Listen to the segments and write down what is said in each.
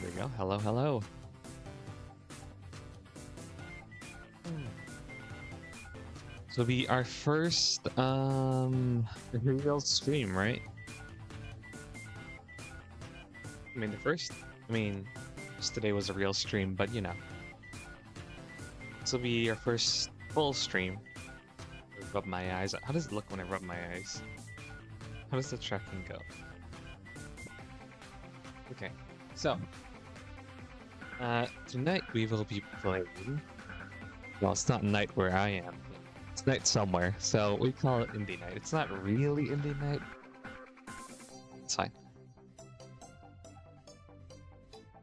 There we go. Hello, hello. Hmm. So be our first real stream, right? I mean the first. I mean, today was a real stream, but this will be our first full stream. Rub my eyes. How does it look when I rub my eyes? How does the tracking go? Okay, so tonight we will be playing. Well, it's not night where I am. But it's night somewhere, so we call it indie night. It's not really indie night. It's fine.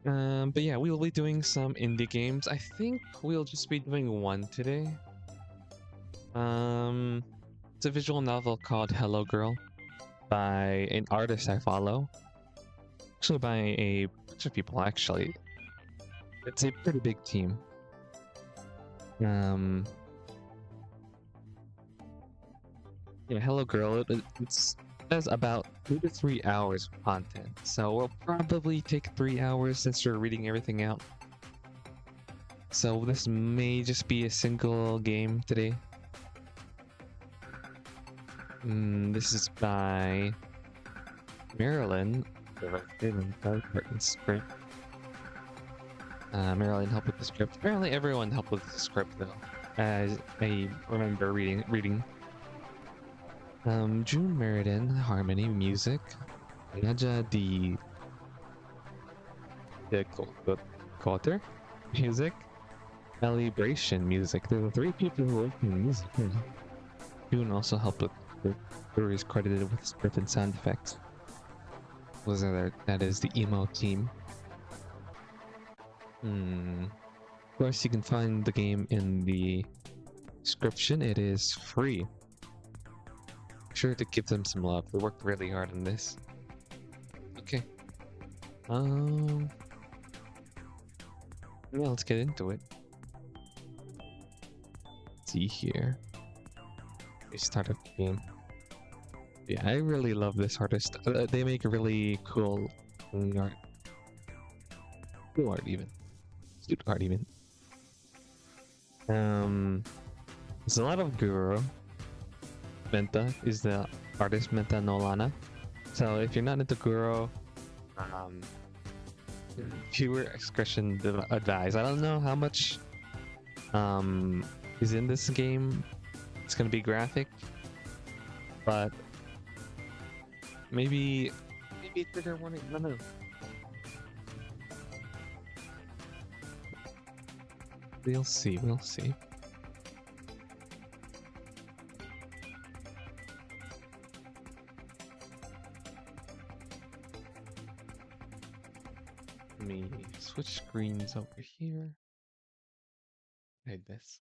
But yeah, we'll be doing some indie games. I think we'll just be doing one today. Um, it's a visual novel called Hello Girl by an artist I follow. Actually, by a bunch of people, actually. It's a pretty big team. Um, yeah, Hello Girl, it's has about 2 to 3 hours of content. So we'll probably take 3 hours since we're reading everything out. So this may just be a single game today. This is by Marilyn. Marilyn helped with the script. Apparently everyone helped with the script though. As I remember reading. June Meriden, harmony, music. Naja the Cotter, music. Calibration music. There were three people who worked in music. June also helped with the stories credited with script and sound effects. Was there? That is the emo team. Of course, you can find the game in the description. It is free. Sure to give them some love. They worked really hard on this. Okay. Yeah, let's get into it. Let's see here. We start up the game. Yeah, I really love this artist. They make really cool art. Cool art even. Cute art even. There's a lot of Guru. Menta is the artist, Menta Nolana. So if you're not into Guru, viewer discretion advised. I don't know how much is in this game. It's gonna be graphic, but maybe trigger warning. I don't know. We'll see. We'll see. Let me switch screens over here. Hide this.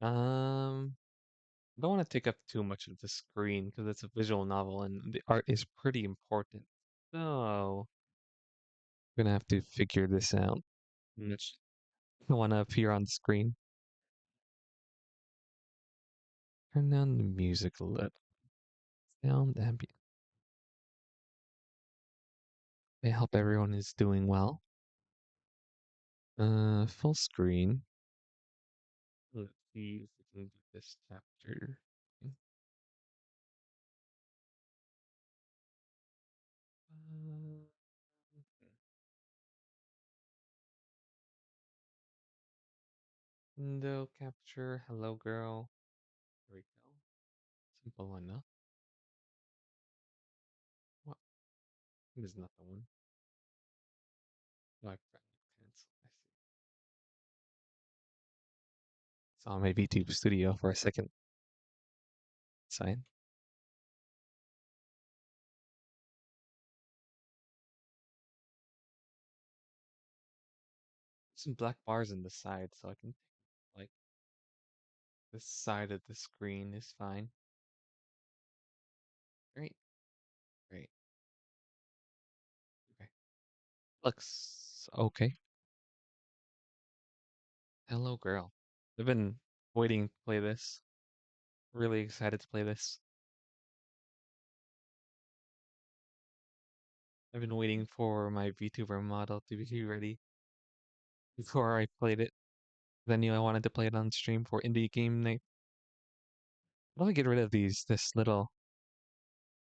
I don't want to take up too much of the screen because it's a visual novel and the art is pretty important. So I'm gonna have to figure this out. Much I want to appear on the screen. Turn down the music a little. Sound ambient. I hope everyone is doing well. Full screen. Let's see if we can do this chapter. Uh, Window capture. Hello, girl. There we go. Simple enough. What? This is not the one. No, I forgot to cancel. I see. Saw my VTube studio for a second. Sign. Some black bars on the side, so I can like this side of the screen is fine. Great, great. Okay, looks okay. Hello, girl. I've been waiting to play this. Really excited to play this. I've been waiting for my VTuber model to be ready before I played it. 'Cause I knew I wanted to play it on stream for indie game night. How do I get rid of this little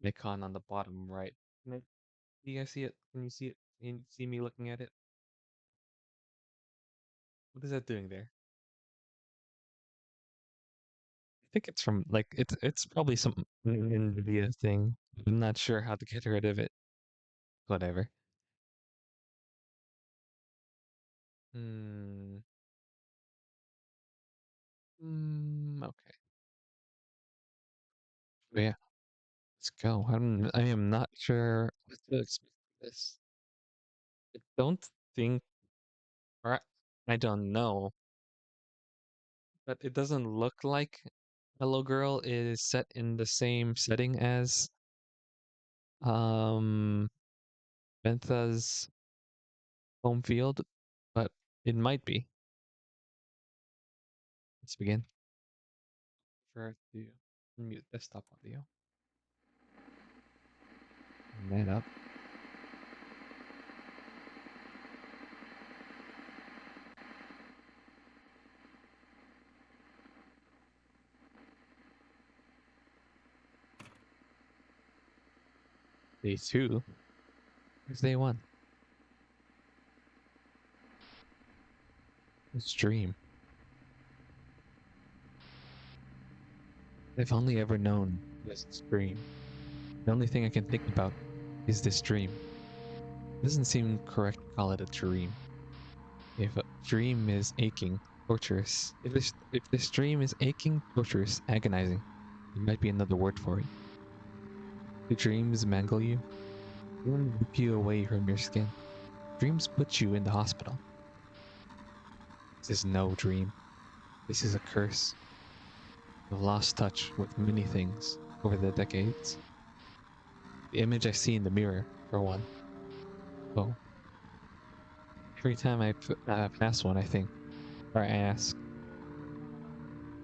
icon on the bottom right? Do you guys see it? Can you see it? Can you see me looking at it? What is that doing there? I think it's from like it's probably some NVIDIA thing. I'm not sure how to get rid of it. Whatever. Hmm. Okay. But yeah, let's go. I am not sure what to expect with this. I don't think, or I don't know, but it doesn't look like Hello Girl is set in the same setting as um Bentha's home field, but it might be. Let's begin. For to mute desktop audio. Turn that up. Day 2. Here's day 1. It's dream. I've only ever known this dream. The only thing I can think about is this dream. It doesn't seem correct to call it a dream. If a dream is aching, torturous, if this dream is aching, torturous, agonizing, there might be another word for it. Do dreams mangle you? Dreams rip you away from your skin. Dreams put you in the hospital. This is no dream. This is a curse. I've lost touch with many things over the decades. The image I see in the mirror, for one. Oh. Every time I pass one, I think, or I ask,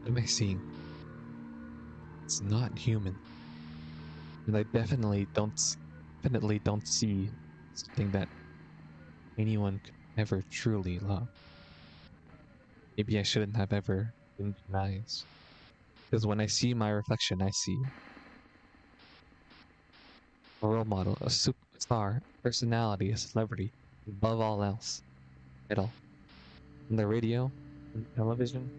what am I seeing? It's not human. And I definitely don't see something that anyone could ever truly love. Maybe I shouldn't have ever been nice. Because when I see my reflection, I see a role model, a superstar, a personality, a celebrity, above all else. Idol. On the radio, on television,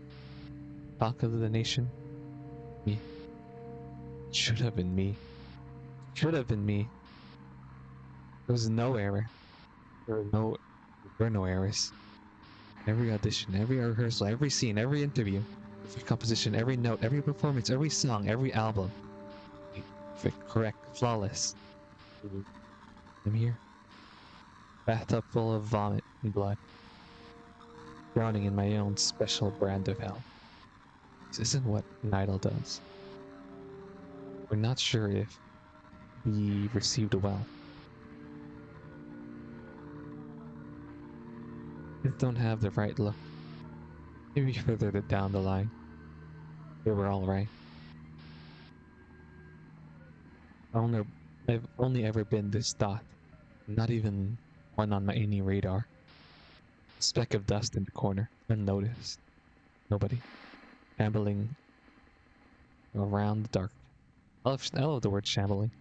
talk of the nation. Me. Should have been me. Should have been me. There was no error. There were no errors. Every audition, every rehearsal, every scene, every interview, every composition, every note, every performance, every song, every album. Perfect, correct, flawless. I'm here. Bathtub full of vomit and blood. Drowning in my own special brand of hell. This isn't what an idol does. We're not sure if we received well. Just don't have the right look. Maybe further down the line, they were all right. I've only ever been this dot, not even one on any radar. A speck of dust in the corner, unnoticed. Nobody. Shambling around the dark. I love the word shambling.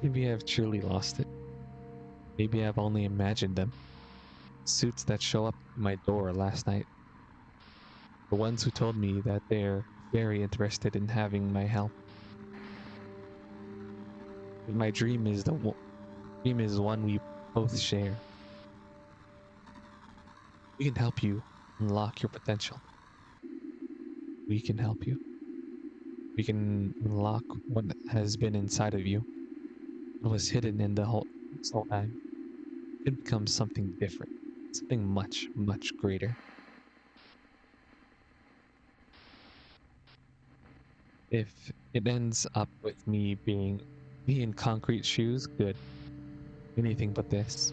Maybe I've truly lost it. Maybe I've only imagined them. Suits that show up at my door last night. The ones who told me that they're very interested in having my help. But my dream is one we both share. We can help you unlock your potential. We can help you. We can unlock what has been inside of you. What was hidden in this whole time. It could become something different. Something much, much greater. If it ends up with me in concrete shoes, good. Anything but this.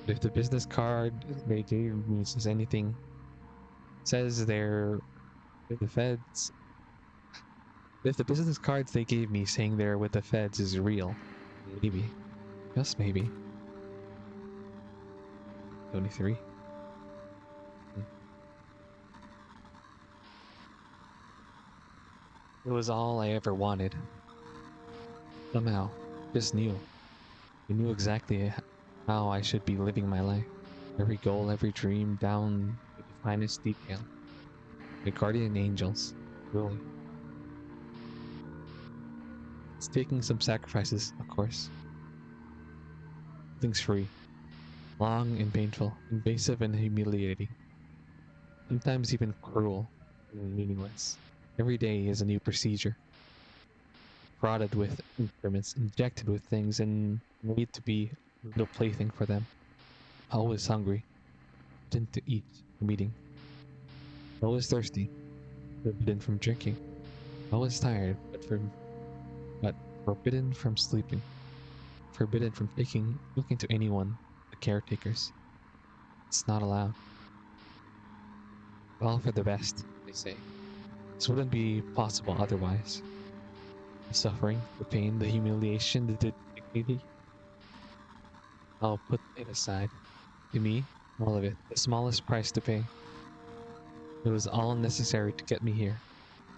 But if the business card they gave me says anything, says they're the feds, If the business cards they gave me saying they're with the feds is real, maybe, just maybe. 23. It was all I ever wanted. Somehow, just knew. I knew exactly how I should be living my life. Every goal, every dream, down to the finest detail. My guardian angels, really. It's taking some sacrifices, of course. Nothing's free. Long and painful, invasive and humiliating. Sometimes even cruel and meaningless. Every day is a new procedure. Prodded with instruments, injected with things, and made to be a little plaything for them. Always hungry, forbidden to eat from eating. Always thirsty, forbidden from drinking. Always tired, but forbidden from sleeping. Forbidden from looking to anyone, the caretakers. It's not allowed. All for the best, they say. This wouldn't be possible otherwise. The suffering, the pain, the humiliation, the dignity. I'll put it aside. To me, all of it, the smallest price to pay. It was all necessary to get me here.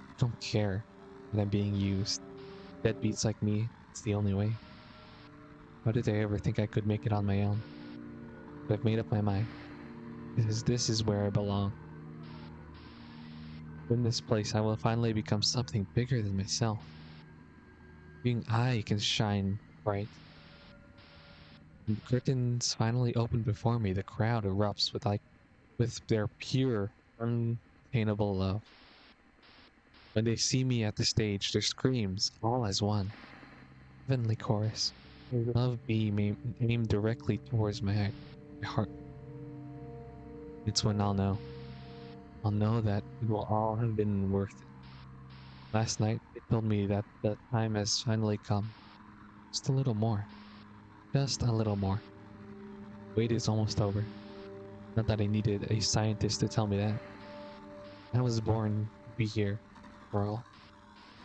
I don't care that I'm being used. Deadbeats like me, it's the only way. How did I ever think I could make it on my own? But I've made up my mind. Because this is where I belong. In this place, I will finally become something bigger than myself. Being I can shine bright. When the curtains finally open before me, the crowd erupts with their pure, uncontainable love. When they see me at the stage, their screams, all as one. Heavenly chorus. Love beam aimed directly towards my heart. It's when I'll know. I'll know that it will all have been worth it. Last night, they told me that the time has finally come. Just a little more. Just a little more. Wait is almost over. Not that I needed a scientist to tell me that. I was born to be here, for all.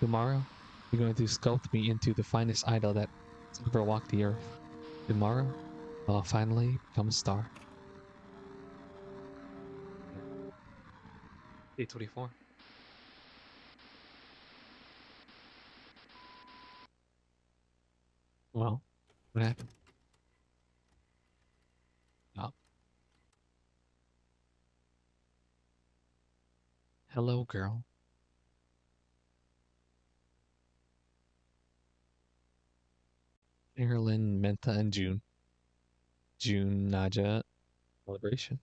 Tomorrow, you're going to sculpt me into the finest idol that's ever walked the earth. Tomorrow, I'll finally become a star. Day 24. Well, what happened? Oh. Hello, girl. Marilyn, Menta, and June. June, Naja, celebration.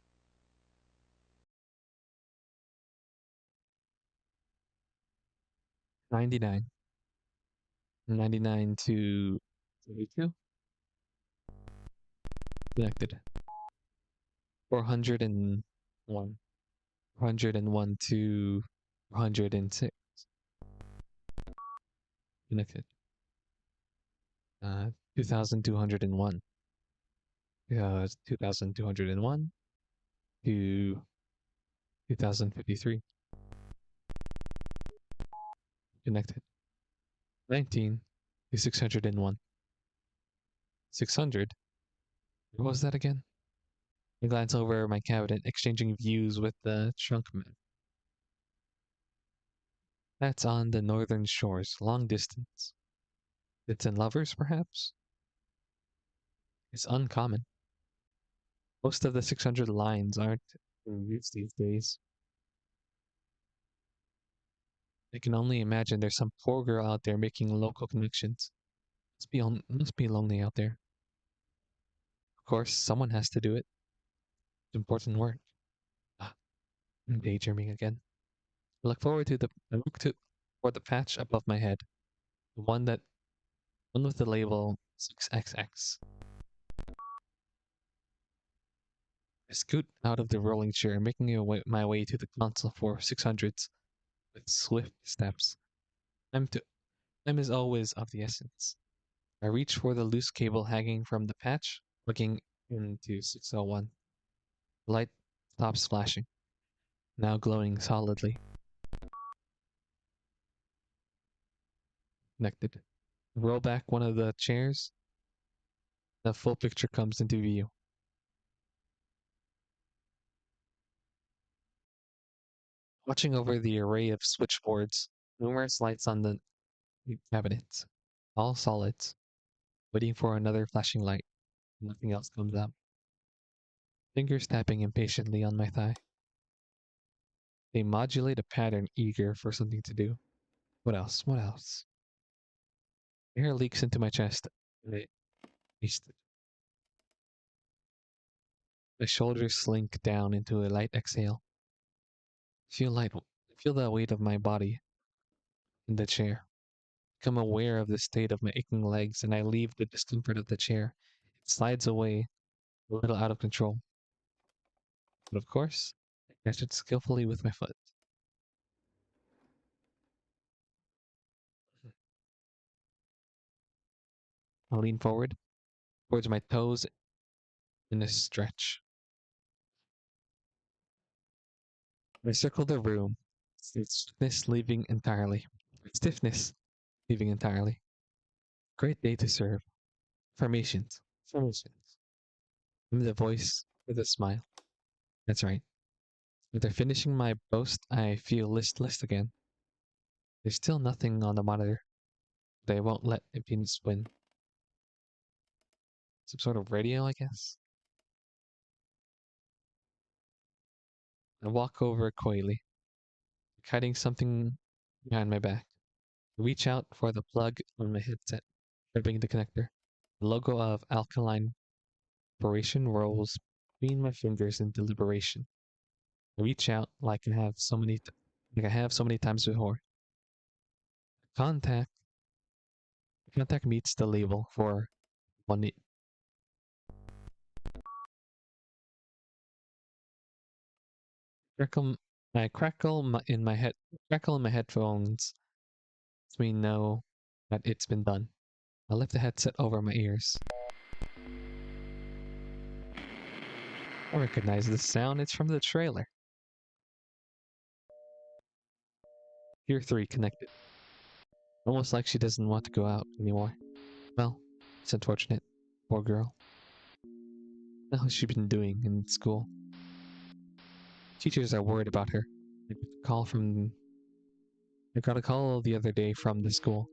99. 99 to 32. Connected. 401. 401 to 406. Connected. 2201. 2201 to 2053. Connected. 19 to 601. 600? What was that again? I glance over my cabinet, exchanging views with the trunk man. That's on the northern shores, long distance. It's in lovers, perhaps? It's uncommon. Most of the 600 lines aren't in use these days. I can only imagine there's some poor girl out there making local connections. Must be lonely out there. Of course, someone has to do it. It's important work. Ah, I'm daydreaming again. I look to for the patch above my head. The one with the label 6XX. I scoot out of the rolling chair, making my way to the console for 600s with swift steps. Time to time is always of the essence. I reach for the loose cable hanging from the patch, looking into 601. The light stops flashing, now glowing solidly. Connected. Roll back one of the chairs. The full picture comes into view. Watching over the array of switchboards, numerous lights on the cabinets, all solids, waiting for another flashing light. Nothing else comes up. Fingers tapping impatiently on my thigh. They modulate a pattern, eager for something to do. What else? What else? Air leaks into my chest. I wasted. My shoulders slink down into a light exhale. Feel the weight of my body in the chair. Become aware of the state of my aching legs, and I leave the discomfort of the chair. It slides away, a little out of control. But of course, I catch it skillfully with my foot. I lean forward, towards my toes in a stretch. I circle the room, stiffness leaving entirely. Stiffness leaving entirely. Great day to serve. Formations. Formations. I'm the voice with a smile. That's right. After finishing my boast, I feel listless again. There's still nothing on the monitor. They won't let opinions win. Some sort of radio, I guess? I walk over coyly, hiding something behind my back. I reach out for the plug on my headset, gripping the connector. The logo of Alkaline Operation rolls between my fingers in deliberation. I reach out like I have so many times before. Contact. Contact meets the label for one. Crackle, I crackle in my headphones lets me know that it's been done. I lift the headset over my ears. I recognize this sound. It's from the trailer. Tier 3 connected. Almost like she doesn't want to go out anymore. Well, it's unfortunate. Poor girl. How's she been doing in school? Teachers are worried about her. I got a call from. I got a call the other day from the school.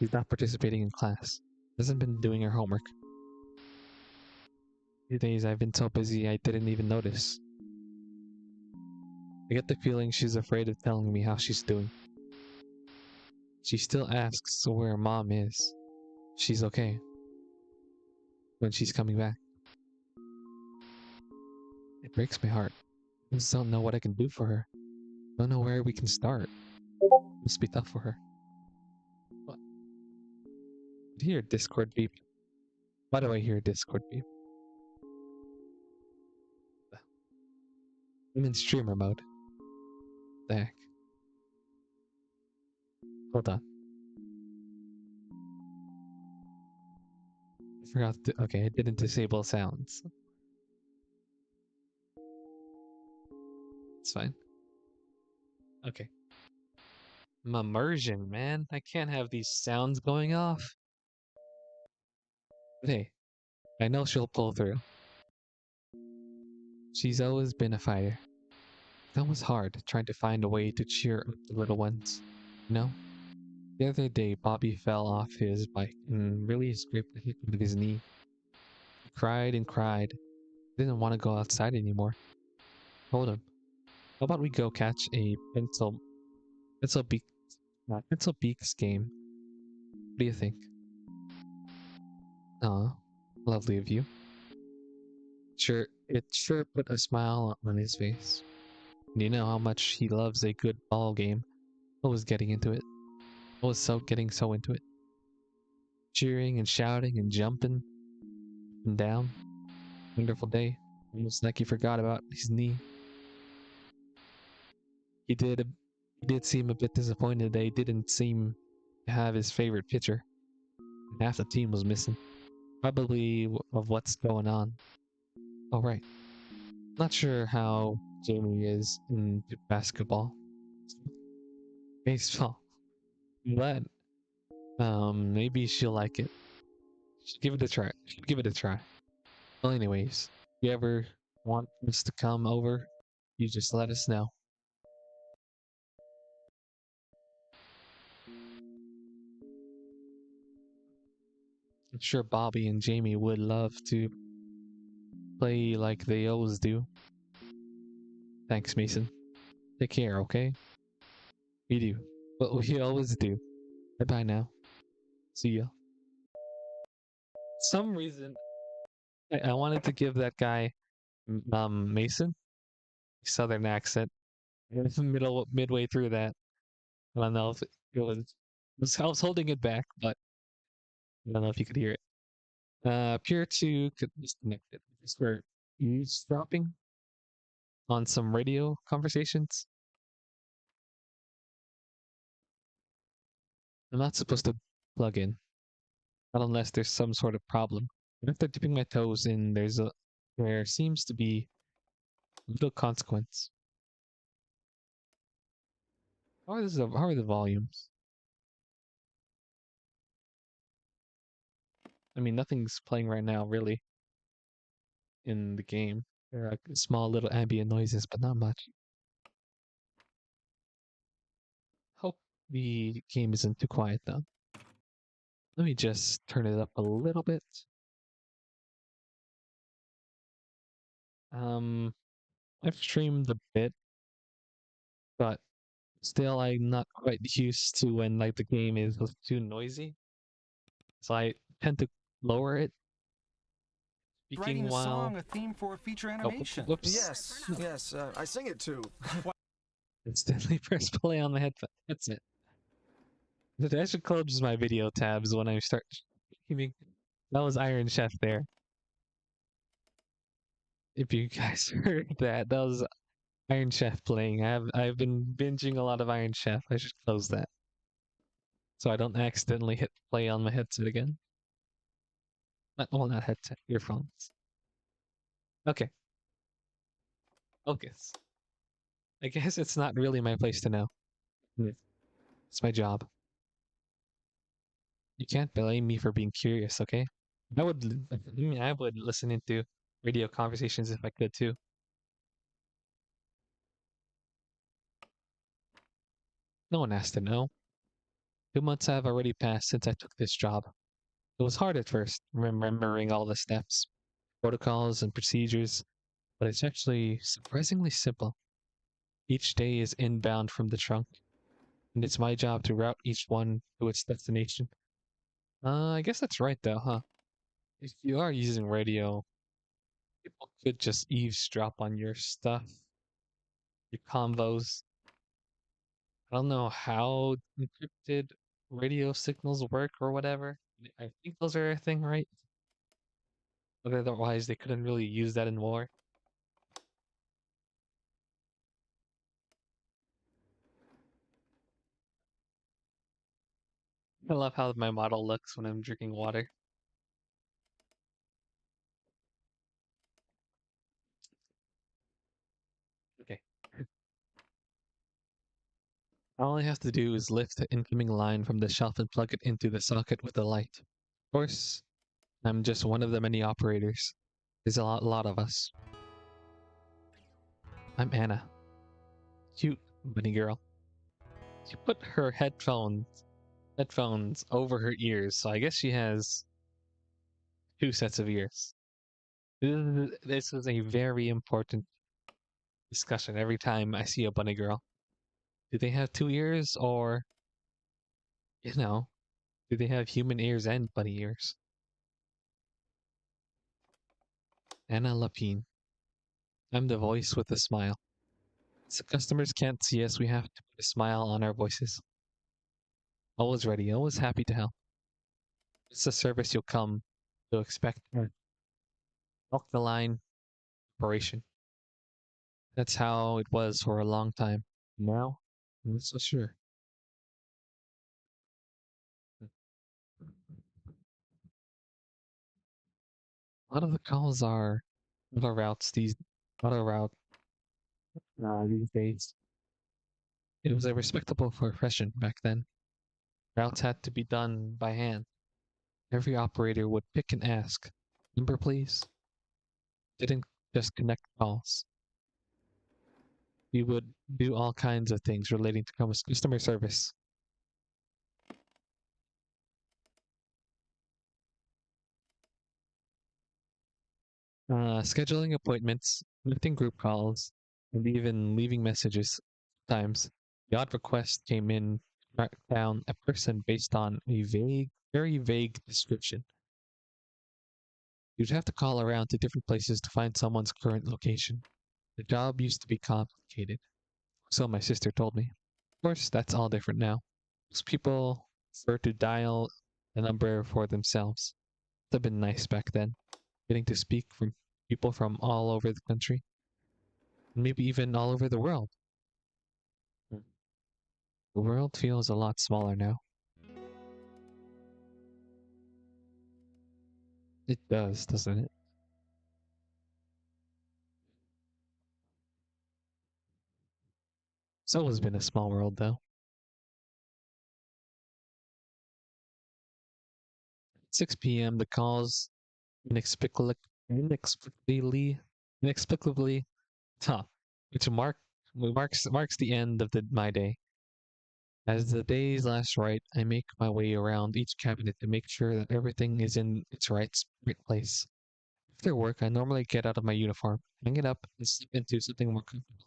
She's not participating in class. Hasn't been doing her homework. These days I've been so busy I didn't even notice. I get the feeling she's afraid of telling me how she's doing. She still asks where mom is. She's okay. When she's coming back. It breaks my heart. I just don't know what I can do for her. Don't know where we can start. Must be tough for her. What? I hear Discord beep. Why do I hear Discord beep? I'm in streamer mode. The heck? Hold on. I forgot to. Okay, I didn't disable sounds. It's fine. Okay. I'm immersion, man. I can't have these sounds going off. But hey, I know she'll pull through. She's always been a fighter. That was hard, trying to find a way to cheer up the little ones. You know? The other day, Bobby fell off his bike and really scraped the heck out of his knee. He cried and cried. Didn't want to go outside anymore. Told him, how about we go catch a pencil beak, pencil beaks game? What do you think? Aw, lovely of you. It sure put a smile on his face. And you know how much he loves a good ball game. I was getting into it. I was getting so into it. Cheering and shouting and jumping up and down. Wonderful day. Almost like he forgot about his knee. He did he did seem a bit disappointed that he didn't seem to have his favorite pitcher. Half the team was missing. Probably of what's going on. Oh right. Not sure how Jamie is in basketball. Baseball. But maybe she'll like it. Give it a try. Give it a try. Well, anyways, if you ever want us to come over, you just let us know. I'm sure Bobby and Jamie would love to play like they always do. Thanks, Mason. Take care, okay? We do. But we always do. Bye bye now. See ya. Some reason I wanted to give that guy Mason southern accent midway through that. I don't know if it I was holding it back, but I don't know if you could hear it. Peer 2 could disconnected. We're eavesdropping on some radio conversations. I'm not supposed to plug in, not unless there's some sort of problem. And after dipping my toes in, there seems to be little consequence. How are the volumes? I mean, nothing's playing right now, really, in the game. There are like small little ambient noises, but not much. Hope the game isn't too quiet though. Let me just turn it up a little bit. Um, I've streamed a bit, but still I'm not quite used to when like the game is too noisy. So I tend to lower it. Speaking Writing a while song, a theme for a feature oh, animation. whoops. Yes, I sing it too. Instantly press play on the headset. I should close my video tabs when I start streaming. That was Iron Chef there. If you guys heard that, that was Iron Chef playing. I've been binging a lot of Iron Chef. I should close that so I don't accidentally hit play on my headset again. Not headset, earphones. Okay, focus. I guess it's not really my place to know. It's my job. You can't blame me for being curious, okay? I would listen into radio conversations if I could too. No one has to know. 2 months have already passed since I took this job. It was hard at first, remembering all the steps, protocols, and procedures, but it's actually surprisingly simple. Each day is inbound from the trunk, and it's my job to route each one to its destination. I guess that's right though, huh? If you are using radio, people could just eavesdrop on your stuff, your convos. I don't know how encrypted radio signals work or whatever. I think those are a thing, right? But otherwise, they couldn't really use that in war. I love how my model looks when I'm drinking water. Okay. All I have to do is lift the incoming line from the shelf and plug it into the socket with the light. Of course, I'm just one of the many operators. There's a lot of us. I'm Anna. Cute bunny girl. She put her headphones over her ears, so I guess she has 2 sets of ears. This is a very important discussion every time I see a bunny girl. Do they have 2 ears, or, you know, do they have human ears and bunny ears? Anna Lapine. I'm the voice with a smile. So customers can't see us, we have to put a smile on our voices. Always ready, always happy to help. It's a service you'll come to expect. Walk the line, operation. That's how it was for a long time. Now, I'm not so sure. A lot of the calls are auto routes auto route these days. It was a respectable profession back then. Routes had to be done by hand. Every operator would pick and ask, "Number please?" Didn't just connect calls. We would do all kinds of things relating to customer service. Scheduling appointments, lifting group calls, and even leaving messages. Sometimes the odd request came in to track down a person based on a vague, very vague description. You'd have to call around to different places to find someone's current location. The job used to be complicated, so my sister told me. Of course, that's all different now. Most people prefer to dial the number for themselves. It'd have been nice back then, getting to speak from people from all over the country, maybe even all over the world. Hmm. The world feels a lot smaller now. It does, doesn't it? It's always been a small world, though. 6 p.m. The calls inexplicably, inexplicably, inexplicably, huh, which marks the end of my day. As the days last right, I make my way around each cabinet to make sure that everything is in its right place. After work, I normally get out of my uniform, hang it up, and slip into something more comfortable.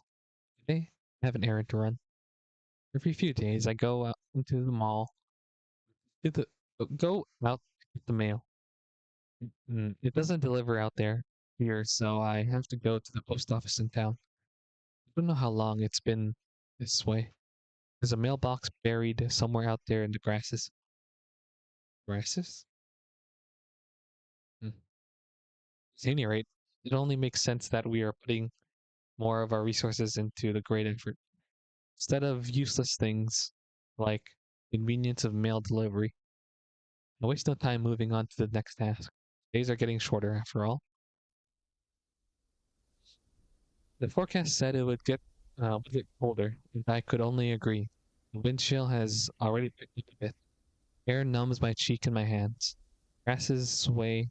Today, I have an errand to run. Every few days, I go out into the mall to the go out to get the mail. It doesn't deliver out there here, so I have to go to the post office in town. I don't know how long it's been this way. There's a mailbox buried somewhere out there in the grasses. Grasses? Hmm. At any rate, it only makes sense that we are putting more of our resources into the great effort. Instead of useless things like convenience of mail delivery, I waste no time moving on to the next task. Days are getting shorter after all. The forecast said it would get colder, and I could only agree. The wind chill has already picked up a bit. Air numbs my cheek and my hands. Grasses sway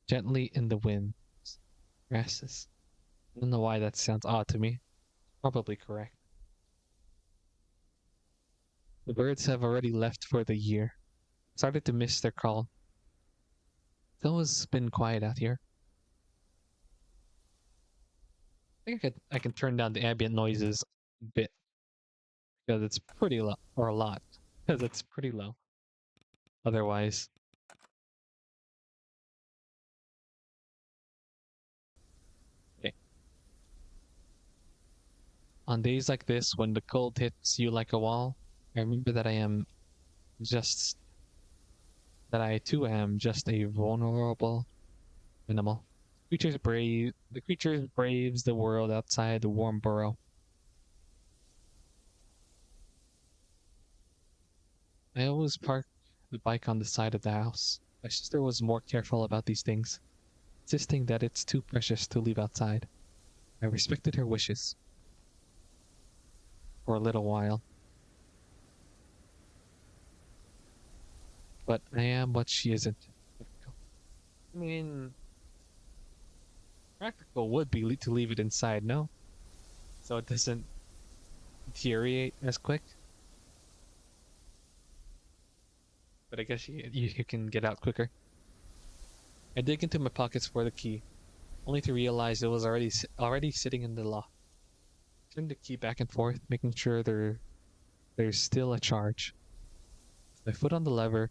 gently in the wind. Grasses. I don't know why that sounds odd to me. Probably correct. The birds have already left for the year. Started to miss their call. It's always been quiet out here. I can turn down the ambient noises a bit because it's pretty low, or a lot because it's pretty low. Otherwise, okay. On days like this, when the cold hits you like a wall, I remember just that I too am just a vulnerable animal. The creature braves the world outside the warm burrow. I always park the bike on the side of the house. My sister was more careful about these things, insisting that it's too precious to leave outside. I respected her wishes for a little while, but I am what she isn't. I mean, practical would be to leave it inside, no? So it doesn't deteriorate as quick. But I guess you can get out quicker. I dig into my pockets for the key, only to realize it was already sitting in the lock. Turn the key back and forth, making sure there's still a charge. My foot on the lever,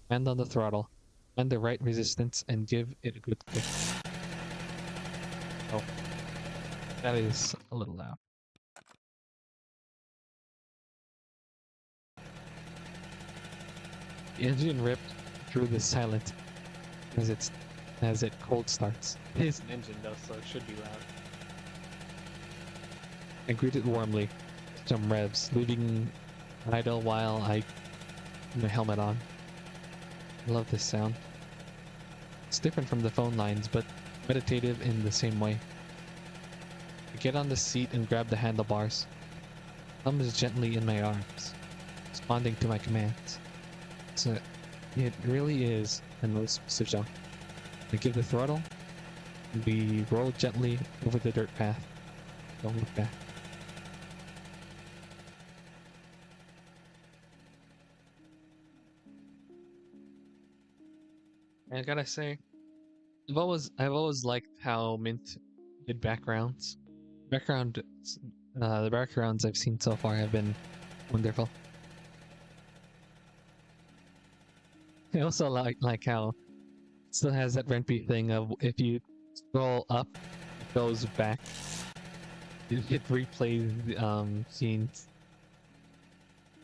hand on the throttle, find the right resistance, and give it a good kick. Oh, that is a little loud. The engine ripped through the silence as it cold starts. It is an engine though, so it should be loud. I greet it warmly, some revs, leaving idle while I put my helmet on. I love this sound. It's different from the phone lines, but meditative in the same way. I get on the seat and grab the handlebars. Thumbs gently in my arms. responding to my commands. So it really is a no explosive jump. I give the throttle, we roll gently over the dirt path. Don't look back. And I gotta say, I've always liked how Mint did backgrounds. Background, the backgrounds I've seen so far have been wonderful. I also like how it still has that Renpy thing of if you scroll up, it goes back. It replays the scenes.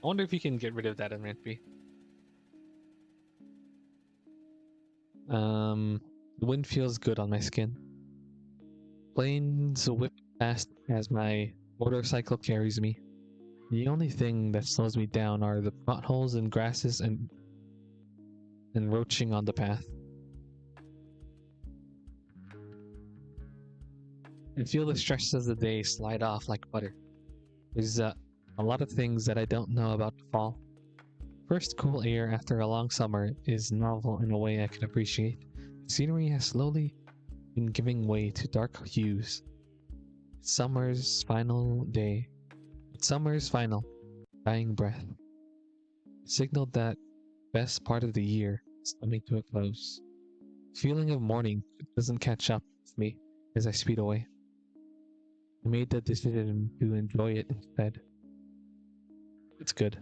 I wonder if you can get rid of that in Renpy. The wind feels good on my skin. Planes whip past as my motorcycle carries me. The only thing that slows me down are the potholes and grasses and roaching on the path. I feel the stresses of the day slide off like butter. There's a lot of things that I don't know about the fall. First, cool air after a long summer is novel in a way I can appreciate. Scenery has slowly been giving way to dark hues. Summer's final day. Summer's final, dying breath. Signaled that best part of the year is coming to a close. Feeling of morning doesn't catch up with me as I speed away. I made the decision to enjoy it instead. It's good.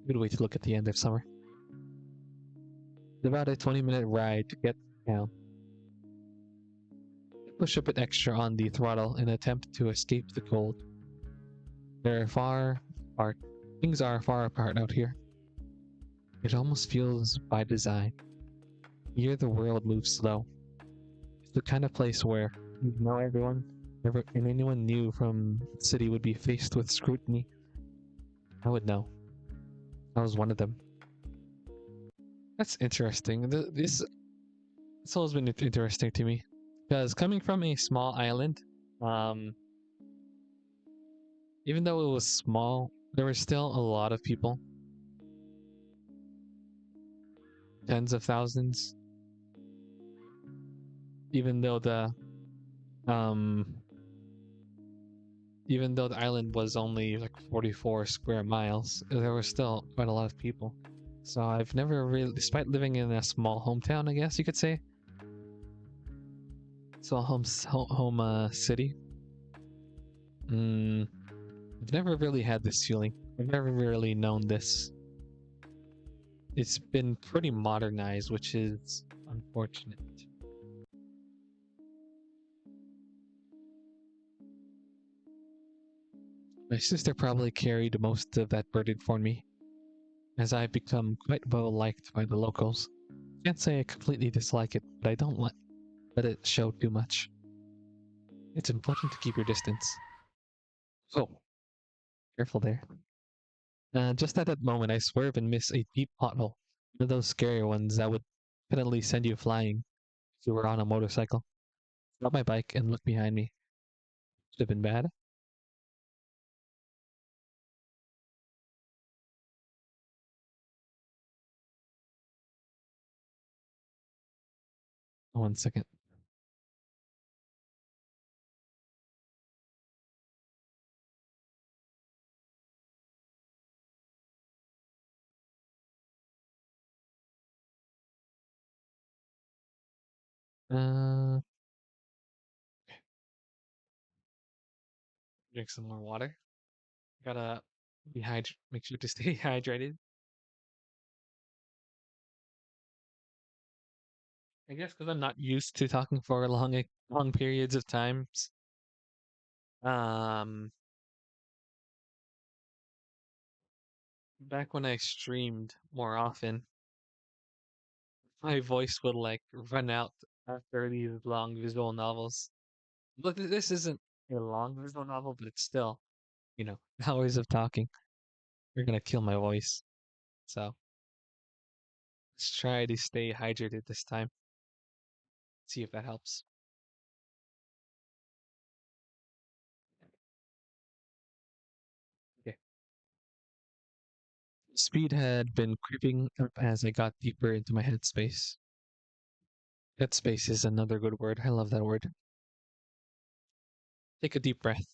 Good way to look at the end of summer. It's about a 20-minute ride to get down. Push a bit extra on the throttle in an attempt to escape the cold. They're far apart. Things are far apart out here. It almost feels by design. Here the world moves slow. It's the kind of place where you know everyone, and anyone new from the city would be faced with scrutiny. I would know. I was one of them. That's interesting. It's always been interesting to me because coming from a small island, um, even though it was small, there were still a lot of people, tens of thousands. Even though um the island was only like 44 square miles, there were still quite a lot of people. So I've never really, despite living in a small hometown, I guess you could say, small home city. I've never really had this feeling. I've never really known this. It's been pretty modernized, which is unfortunate. My sister probably carried most of that burden for me, as I've become quite well liked by the locals. Can't say I completely dislike it, but I don't let it show too much. It's important to keep your distance. Oh, careful there. Just at that moment, I swerve and miss a deep pothole. One of those scary ones that would definitely send you flying if you were on a motorcycle. Stop my bike and look behind me. Should have been bad. 1 second. Uh, Drink some more water. Gotta make sure to stay hydrated. I guess because I'm not used to talking for long periods of times. Um, Back when I streamed more often, my voice would like run out after these long visual novels. Look, this isn't a long visual novel, but it's still, hours of talking. You're gonna kill my voice. So let's try to stay hydrated this time. See if that helps. Okay. Speed had been creeping up as I got deeper into my headspace. Headspace is another good word. I love that word. Take a deep breath.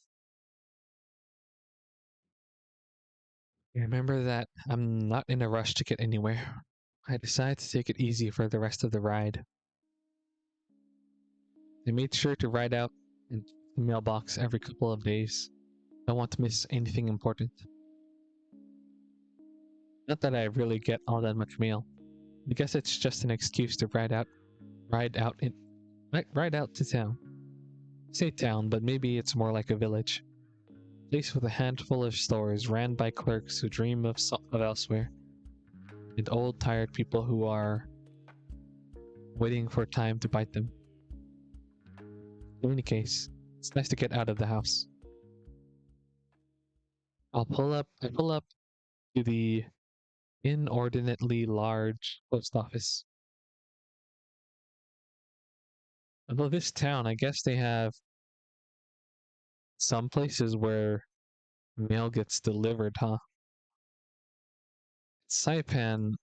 Remember that I'm not in a rush to get anywhere. I decided to take it easy for the rest of the ride. I made sure to write out in the mailbox every couple of days. I don't want to miss anything important. Not that I really get all that much mail. I guess it's just an excuse to ride out to town. Say town, but maybe it's more like a village. A place with a handful of stores ran by clerks who dream of elsewhere, and old tired people who are waiting for time to bite them. In any case, it's nice to get out of the house. I pull up to the inordinately large post office. Although this town, I guess they have some places where mail gets delivered, huh? Saipan,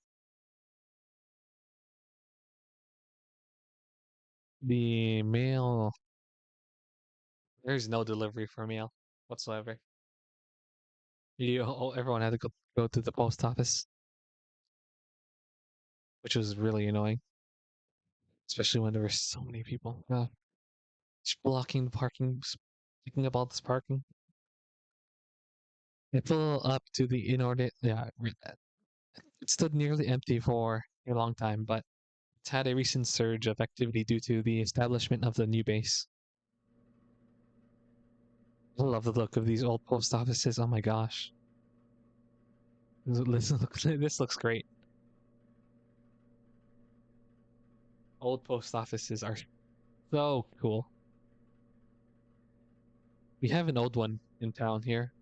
the mail, there's no delivery for mail whatsoever. Everyone had to go to the post office, which was really annoying, especially when there were so many people. Just blocking the parking, taking up all this parking. I pull up to the inordinate, yeah, it stood nearly empty for a long time, but it's had a recent surge of activity due to the establishment of the new base. I love the look of these old post offices. Oh my gosh. This looks great. Old post offices are so cool. We have an old one in town here.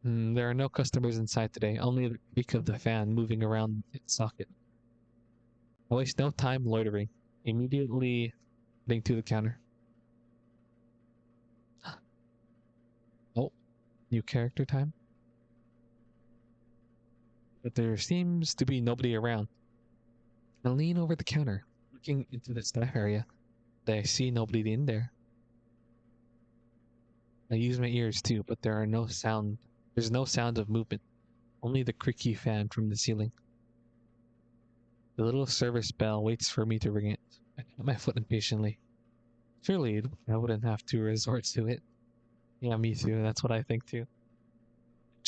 There are no customers inside today, only the creak of the fan moving around its socket. I waste no time loitering, immediately heading to the counter. Oh, new character time? But there seems to be nobody around. I lean over the counter, looking into the staff area, but I see nobody in there. I use my ears too, but there's no sound of movement, only the creaky fan from the ceiling. The little service bell waits for me to ring it. I tap my foot impatiently. Surely I wouldn't have to resort to it. Yeah, me too. That's what I think too.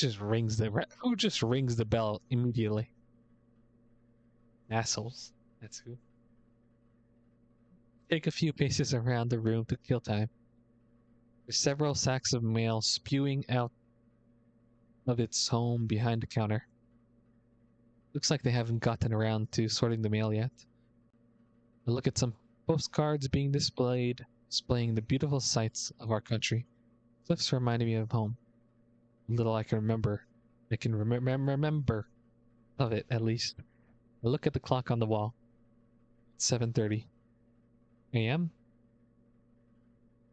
Who just rings the bell immediately? Assholes. That's who. Take a few paces around the room to kill time. There's several sacks of mail spewing out of its home behind the counter. Looks like they haven't gotten around to sorting the mail yet. I look at some postcards being displayed, displaying the beautiful sights of our country. Cliffs reminded me of home. Little I can remember. I can remember of it, at least. I look at the clock on the wall. It's 7:30 a.m.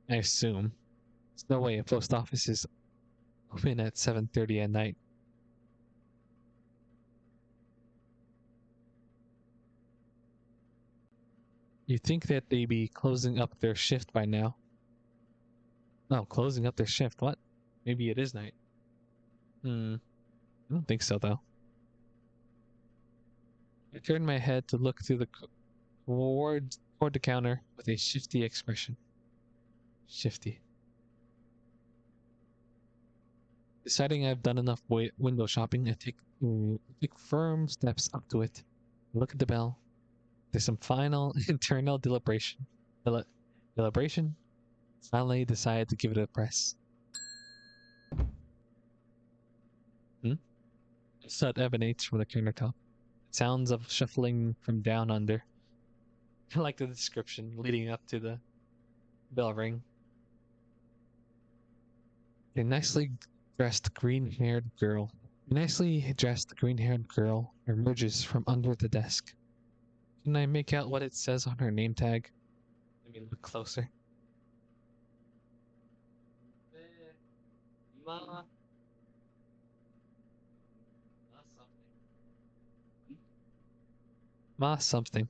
I assume. There's no way a post office is open at 7:30 at night. You'd think that they'd be closing up their shift by now. Oh, closing up their shift. What? Maybe it is night. I don't think so, though. I turn my head to look through toward the counter with a shifty expression. Shifty. Deciding I've done enough window shopping, I take firm steps up to it. I look at the bell. There's some final internal deliberation. Deliberation? Finally decided to give it a press. A thud emanates from the countertop. Sounds of shuffling from down under. I like the description leading up to the bell ring. A nicely dressed green-haired girl emerges from under the desk. Can I make out what it says on her name tag? Let me look closer. Ma, Ma something.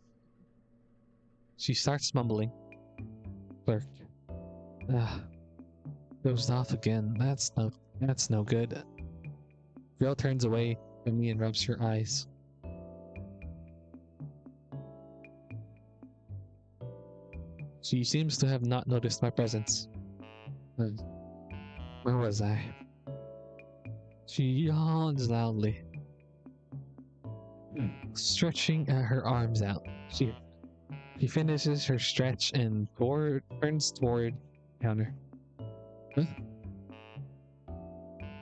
She starts mumbling. Clerk. Ah, dozed off again. That's no good. Girl turns away from me and rubs her eyes. She seems to have not noticed my presence. Uh, Where was I? She yawns loudly, stretching her arms out. She finishes her stretch and turns toward the counter. Huh?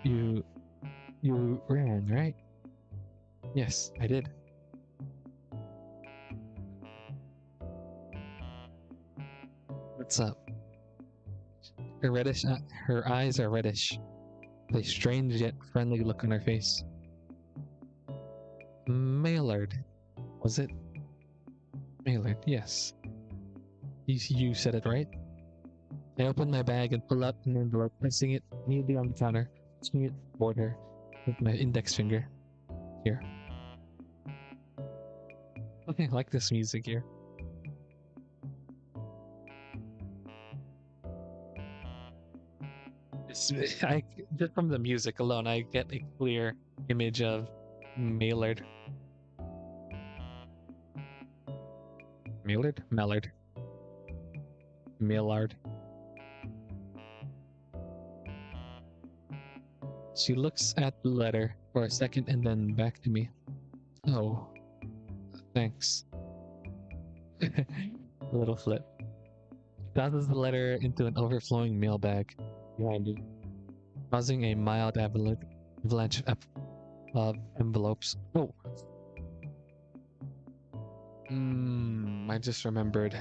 You you ran, right? Yes, I did. What's up? Her eyes are reddish. With a strange yet friendly look on her face. Maillard, was it? Maillard, yes. You said it right. I open my bag and pull out an envelope, placing it neatly on the counter, pushing it toward her with my index finger. Here. Okay, I like this music here. Just from the music alone, I get a clear image of Maillard. Maillard? Mallard. Maillard. She looks at the letter for a second and then back to me. Oh, thanks. A little flip. Tosses the letter into an overflowing mailbag behind it, causing a mild avalanche of envelopes. Oh. I just remembered.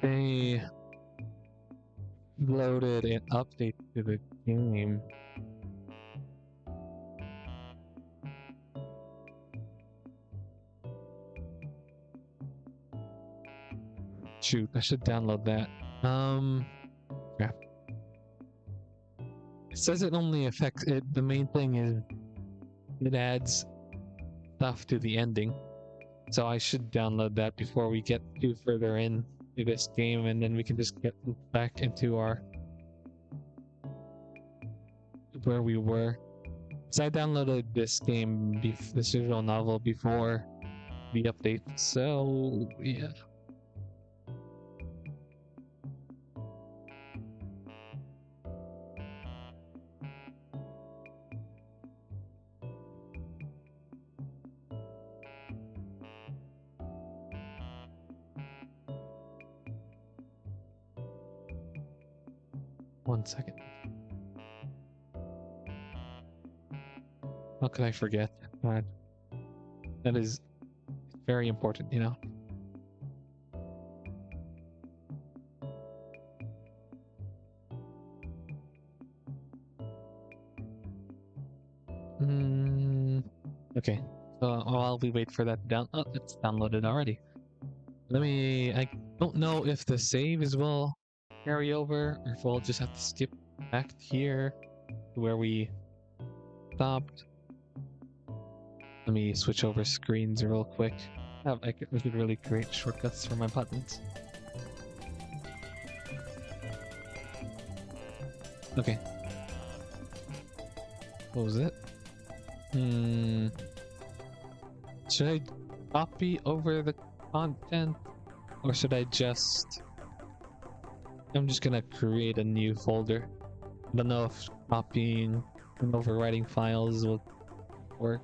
They loaded an update to the game. Shoot, I should download that. Yeah. It says it only affects it. The main thing is it adds stuff to the ending. So I should download that before we get too further in to this game, and then we can just get back into our where we were. So I downloaded this game, this visual novel, before the update. So yeah. One second. How could I forget? That is very important, you know. Okay. So while we wait for that it's downloaded already. I don't know if the saves will carry over or if we'll just have to skip back here to where we stopped. Let me switch over screens real quick. I could really create shortcuts for my buttons. Okay. What was it? Should I copy over the content or should I just... I'm just gonna create a new folder. I don't know if copying and overwriting files will work.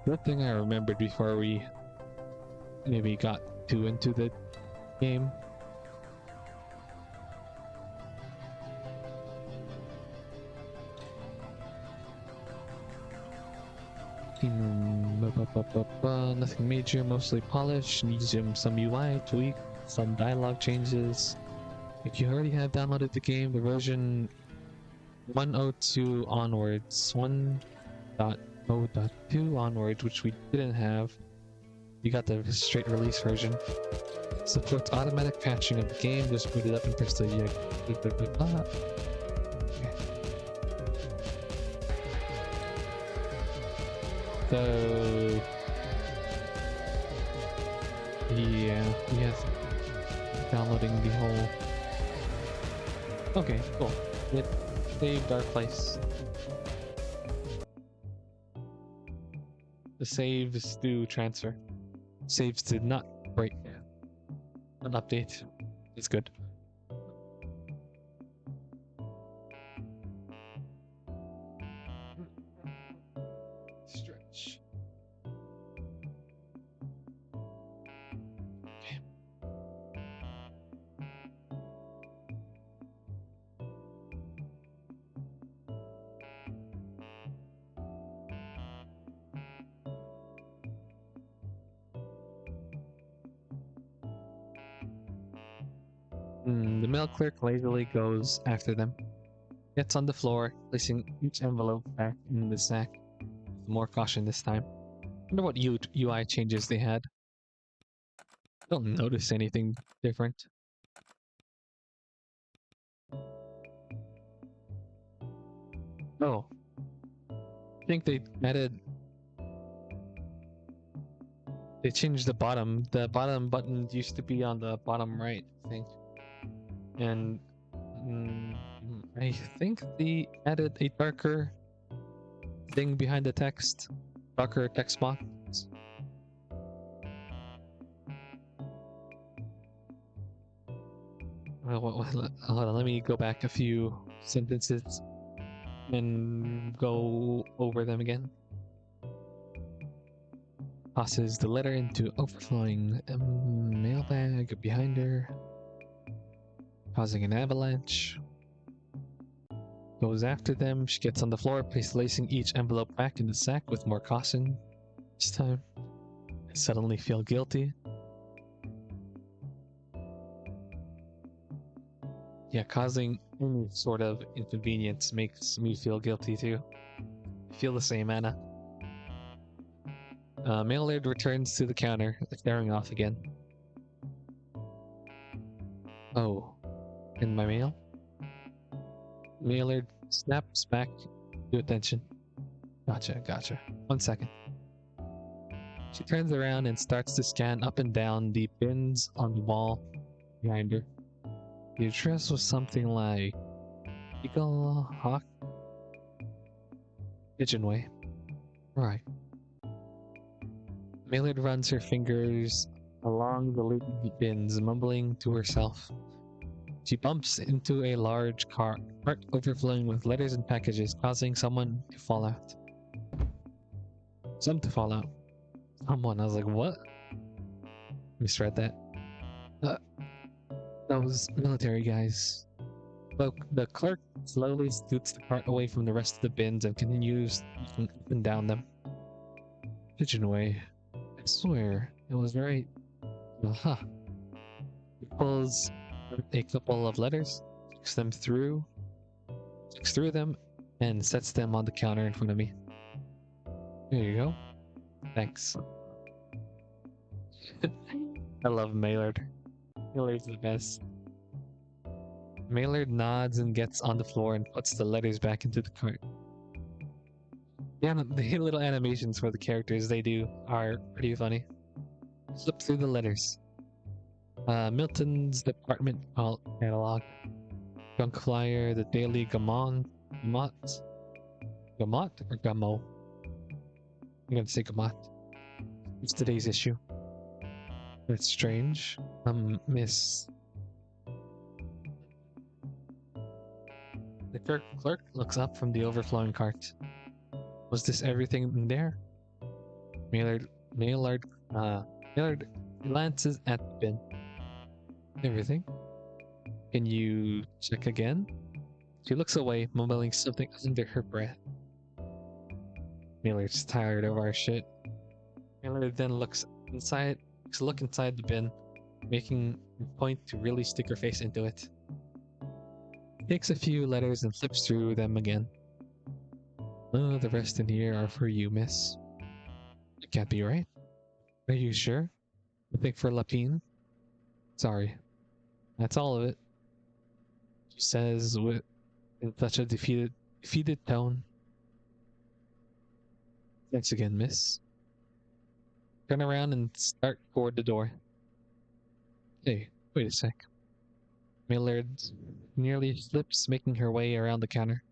Good thing I remembered before we maybe got too into the game. Clean room. Nothing major, mostly polished. Needs some UI tweak, some dialogue changes. If you already have downloaded the game, the version 1.02 onwards, 1.0.2 onwards, which we didn't have, you got the straight release version. Supports automatic patching of the game. Just boot it up and press the okay. So yeah, we have downloading the whole. Okay, cool. It saved our place. The saves do transfer. Saves did not break. An update. It's good. Stretch. Okay. The mail clerk lazily goes after them. Gets on the floor, placing each envelope back in the sack. With more caution this time. Wonder what UI changes they had. I don't notice anything different. Oh. I think they added... They changed the bottom. The bottom button used to be on the bottom right, I think. And I think they added a darker thing behind the text. Darker text box. Hold on, let me go back a few sentences and go over them again. Tosses the letter into overflowing mailbag behind her, causing an avalanche. Goes after them. She gets on the floor, placing each envelope back in the sack with more caution. This time, I suddenly feel guilty. Yeah, causing any sort of inconvenience makes me feel guilty too. I feel the same, Anna. Maillard returns to the counter, staring off again. Oh, in my mail? Maillard snaps back to attention. Gotcha. 1 second. She turns around and starts to scan up and down the bins on the wall behind her. The address was something like Eagle Hawk Pigeon Way. Right. Maillard runs her fingers along the leaky bins, mumbling to herself. She bumps into a large cart overflowing with letters and packages, causing someone to fall out. Some to fall out. Someone. I was like, what? Misread that. Those military guys. The clerk slowly scoots the cart away from the rest of the bins and continues looking up and down them. Pigeon Way. I swear, it was right. Aha. He pulls a couple of letters, looks through them, and sets them on the counter in front of me. There you go. Thanks. I love Maillard. Maillard's the best. Maillard nods and gets on the floor and puts the letters back into the cart. Yeah, the little animations for the characters they do are pretty funny. Flip through the letters. Milton's department catalog. Junk flyer, the Daily Gamot or Gamo? I'm gonna say Gamot. It's today's issue. That's strange. Miss. The clerk looks up from the overflowing cart. Was this everything in there? Maillard glances at the bin. Everything? Can you check again? She looks away, mumbling something under her breath. Miller's tired of our shit. Miller then look inside the bin, making a point to really stick her face into it. Takes a few letters and flips through them again. Oh, the rest in here are for you, miss. It can't be right. Are you sure? Nothing for Lapine? Sorry. That's all of it. She says with in such a defeated tone. Thanks again, miss. Turn around and start toward the door. Hey, wait a sec. Millard nearly slips, making her way around the counter.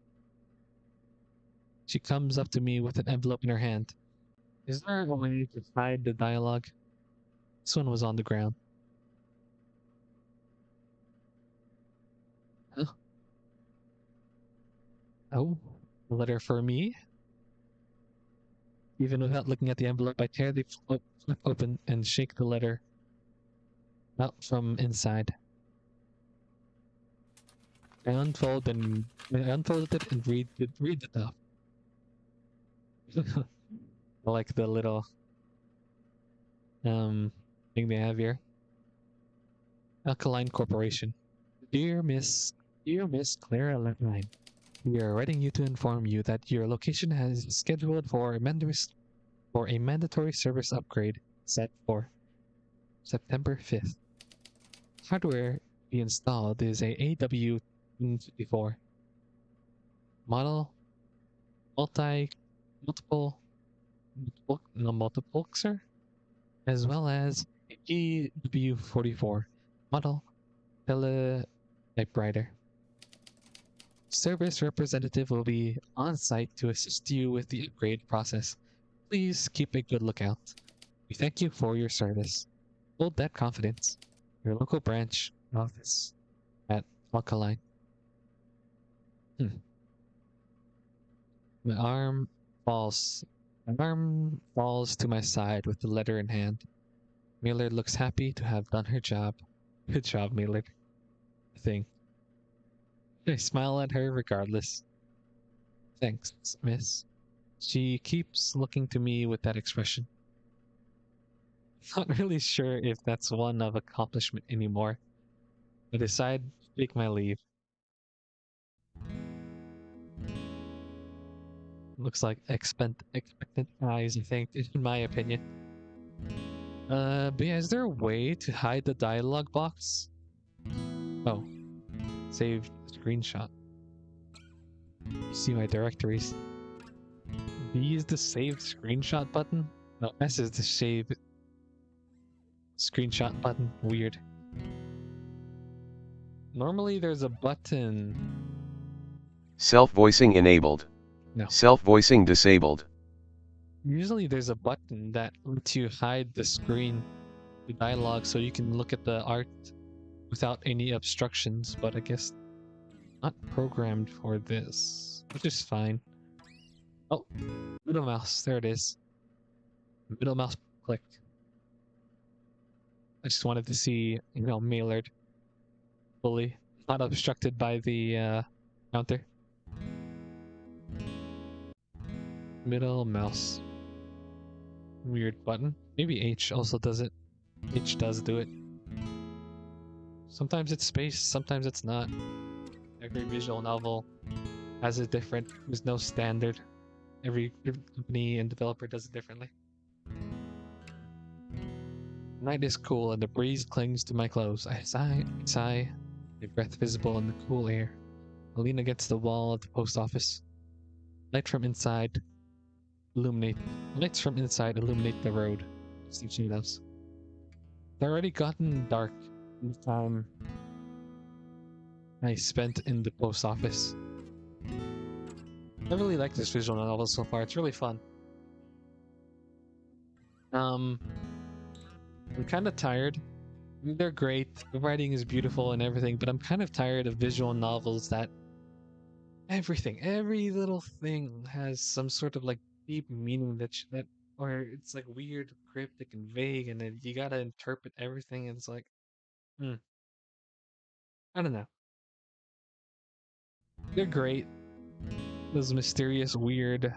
She comes up to me with an envelope in her hand. Is there a way to hide the dialogue? This one was on the ground. Huh? Oh, a letter for me? Even without looking at the envelope, I tear the flip open and shake the letter out from inside. I unfold it and read the top. I like the little thing they have here. Alkaline Corporation. Dear Miss Clara Lepine, we are writing you to inform you that your location has scheduled for a mandatory service upgrade set for September 5th. Hardware to be installed is a AW54 model multiplexer, as well as a GW44 model typewriter. Service representative will be on site to assist you with the upgrade process. Please keep a good lookout. We thank you for your service. Hold that confidence. Your local branch office at Alkaline. My arm falls. My arm falls to my side with the letter in hand. Millard looks happy to have done her job. Good job, Millard. Thing. I smile at her regardless. Thanks, miss. She keeps looking to me with that expression. Not really sure if that's one of accomplishment anymore. I decide to take my leave. Looks like expectant eyes, I think, in my opinion. But yeah, is there a way to hide the dialogue box? Oh, saved screenshot. You see my directories. B is the save screenshot button? No, S is the save screenshot button. Weird. Normally there's a button. Self-voicing enabled. No. Self-voicing disabled. Usually there's a button that lets you hide the screen, the dialogue, so you can look at the art without any obstructions, but I guess not programmed for this, which is fine. Oh, middle mouse, there it is. Middle mouse click. I just wanted to see, Maillard fully, not obstructed by the counter. Middle mouse. Weird button. Maybe H also does it. H does do it. Sometimes it's space, sometimes it's not. Every visual novel has a different, there's no standard. Every company and developer does it differently. Night is cool and the breeze clings to my clothes. I sigh, my breath visible in the cool air. I lean against the wall of the post office. Lights from inside illuminate the road. Steep shadows. It's already gotten dark in the time I spent in the post office. I really like this visual novel so far. It's really fun. I'm kind of tired. They're great. The writing is beautiful and everything, but I'm kind of tired of visual novels that every little thing has some sort of like deep meaning or it's like weird, cryptic, and vague, and then you gotta interpret everything, and it's like, I don't know. They're great. Those mysterious, weird,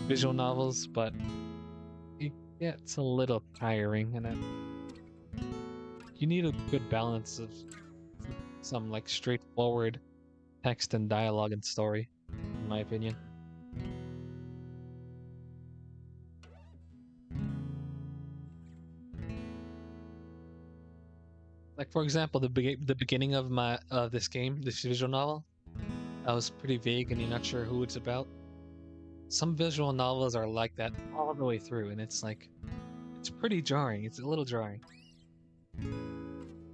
visual novels, but it gets a little tiring, and you need a good balance of some like straightforward text and dialogue and story, in my opinion. Like for example, the beginning of this game, this visual novel, I was pretty vague and you're not sure who it's about. Some visual novels are like that all the way through, and it's like it's pretty jarring. It's a little jarring. I'm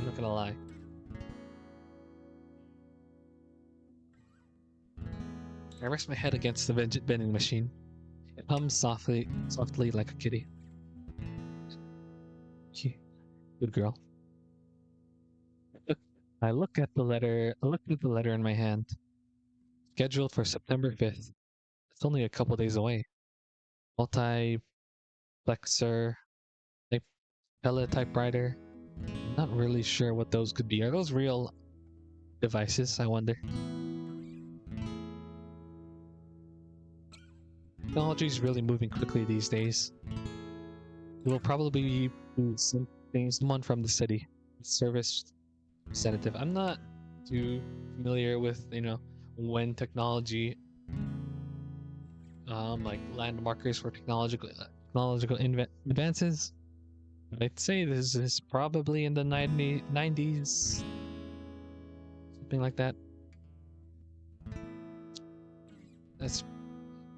not gonna lie. I rest my head against the vending machine. It hums softly like a kitty. Good girl. I look at the letter. I looked at the letter in my hand. Scheduled for September 5th. It's only a couple days away. Multiplexer, type, teletypewriter. Not really sure what those could be. Are those real devices, I wonder? Technology is really moving quickly these days. It will probably be someone from the city, service representative. I'm not too familiar with, when technology, like landmarkers for technological advances. I'd say this is probably in the 90s, something like that. That's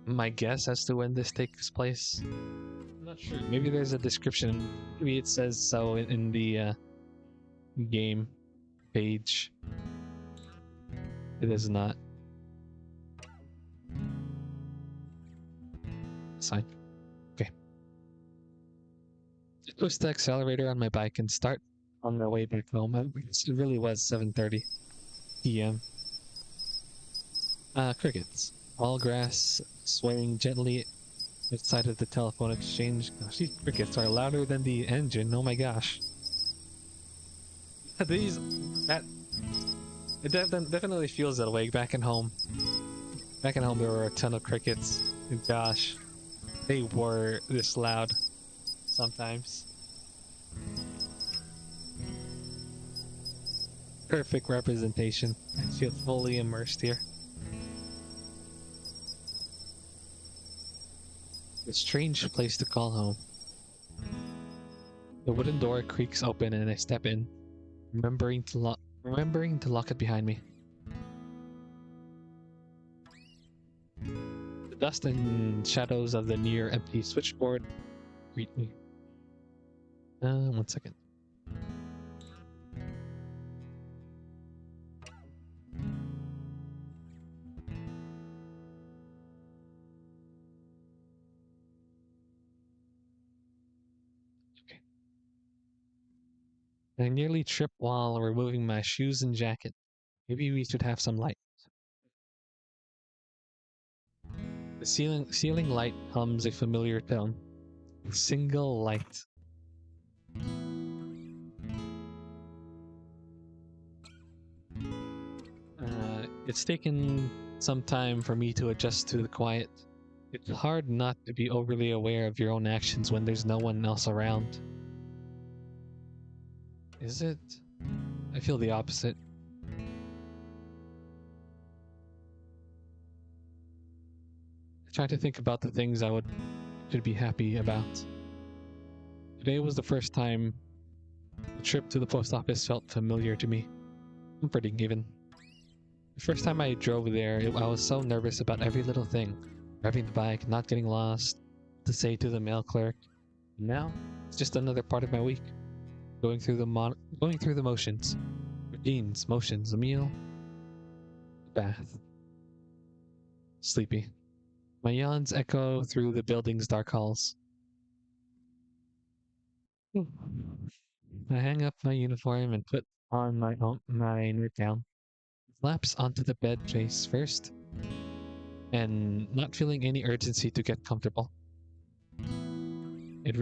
my guess as to when this takes place. I'm not sure. Maybe there's a description. Maybe it says so in the game page. It is not. It's fine. Okay. I push the accelerator on my bike and start on my way back home. It really was 7:30 p.m. Crickets. All grass swaying gently outside of the telephone exchange. Gosh, these crickets are louder than the engine. Oh my gosh. It definitely feels that way back at home. Back at home there were a ton of crickets. And gosh, they were this loud sometimes. Perfect representation. I feel fully immersed here. A strange place to call home. The wooden door creaks open and I step in, remembering to lock it behind me. The dust and shadows of the near empty switchboard greet me. 1 second. Okay. I nearly trip while removing my shoes and jacket. Maybe we should have some light. The ceiling light hums a familiar tone. Single light. It's taken some time for me to adjust to the quiet. It's hard not to be overly aware of your own actions when there's no one else around. Is it? I feel the opposite. I try to think about the things should be happy about. Today was the first time the trip to the post office felt familiar to me. Comforting even. The first time I drove there, I was so nervous about every little thing. Driving the bike, not getting lost, to say to the mail clerk. Now, it's just another part of my week. Going through the motions. Routines, motions, a meal, a bath. Sleepy. My yawns echo through the building's dark halls. I hang up my uniform and put on my nightgown. Collapse onto the bed face first, and not feeling any urgency to get comfortable. It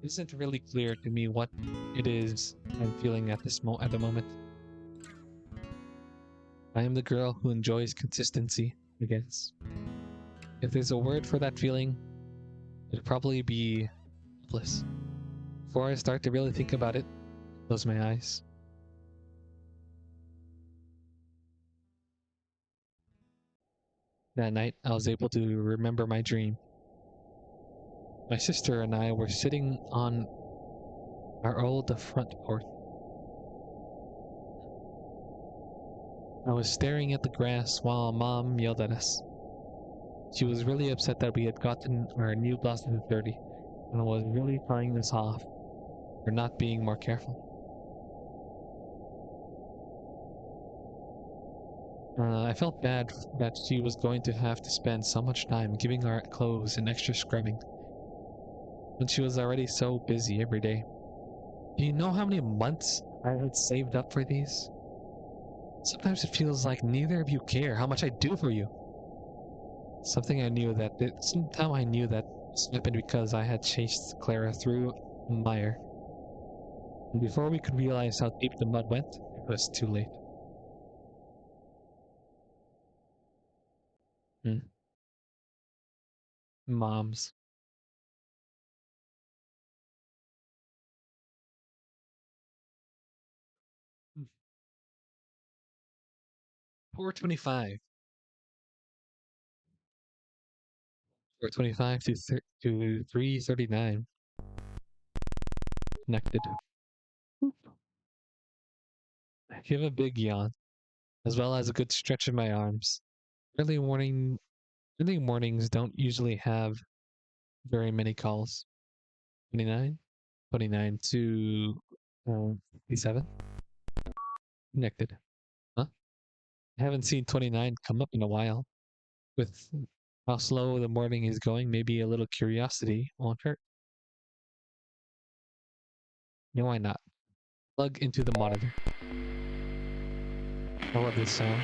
isn't really clear to me what it is I'm feeling at the moment. I am the girl who enjoys consistency, I guess. If there's a word for that feeling, it'd probably be helpless. Before I start to really think about it, close my eyes. That night, I was able to remember my dream. My sister and I were sitting on our old front porch. I was staring at the grass while Mom yelled at us. She was really upset that we had gotten our new bosses dirty, and was really telling us off for not being more careful. I felt bad that she was going to have to spend so much time giving our clothes an extra scrubbing when she was already so busy every day. Do you know how many months I had saved up for these? Sometimes it feels like neither of you care how much I do for you. Somehow I knew that this happened because I had chased Clara through a mire. And before we could realize how deep the mud went, it was too late. Hmm. Moms. 425. 425 to 339. Connected. I give a big yawn, as well as a good stretch of my arms. Early morning, early mornings don't usually have very many calls. 29, 29 to 57. Connected. Huh? I haven't seen 29 come up in a while. With how slow the morning is going, maybe a little curiosity won't hurt. No, why not? Plug into the monitor. I love this sound.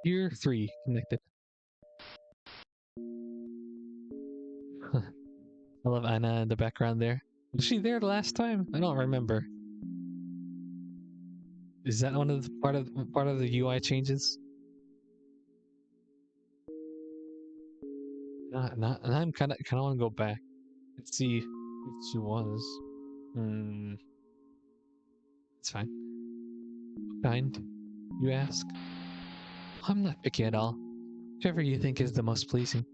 Year 3 connected. I love Anna in the background there. Was she there the last time? I don't remember. Is that one of the part of the UI changes? Not. And I'm kind of want to go back and see if she was. Hmm. It's fine. What kind? You ask. I'm not picky at all. Whichever you think is the most pleasing.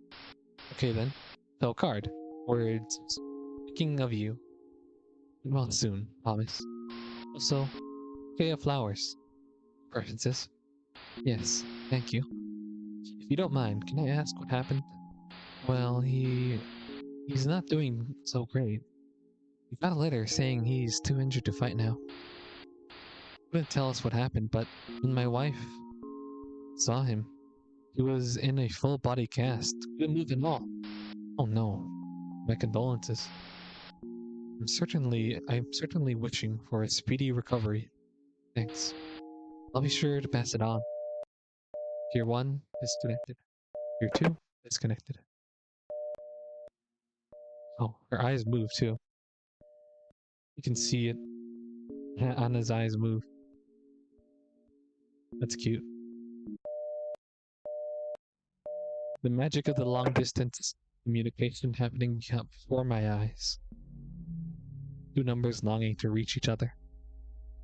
Okay then. So card. Words. Speaking of you. Well, soon. Promise. Also, bouquet of flowers. Preferences. Yes. Thank you. If you don't mind, can I ask what happened? Well, he's not doing so great. He got a letter saying he's too injured to fight now. Couldn't tell us what happened, but when my wife saw him, he was in a full body cast. Couldn't move at all. Oh no. My condolences. I'm certainly wishing for a speedy recovery. Thanks. I'll be sure to pass it on. Tier 1 disconnected. Tier 2 disconnected. Oh, her eyes move too. You can see it. Anna's eyes move. That's cute. The magic of the long distance communication happening before my eyes. Two numbers longing to reach each other.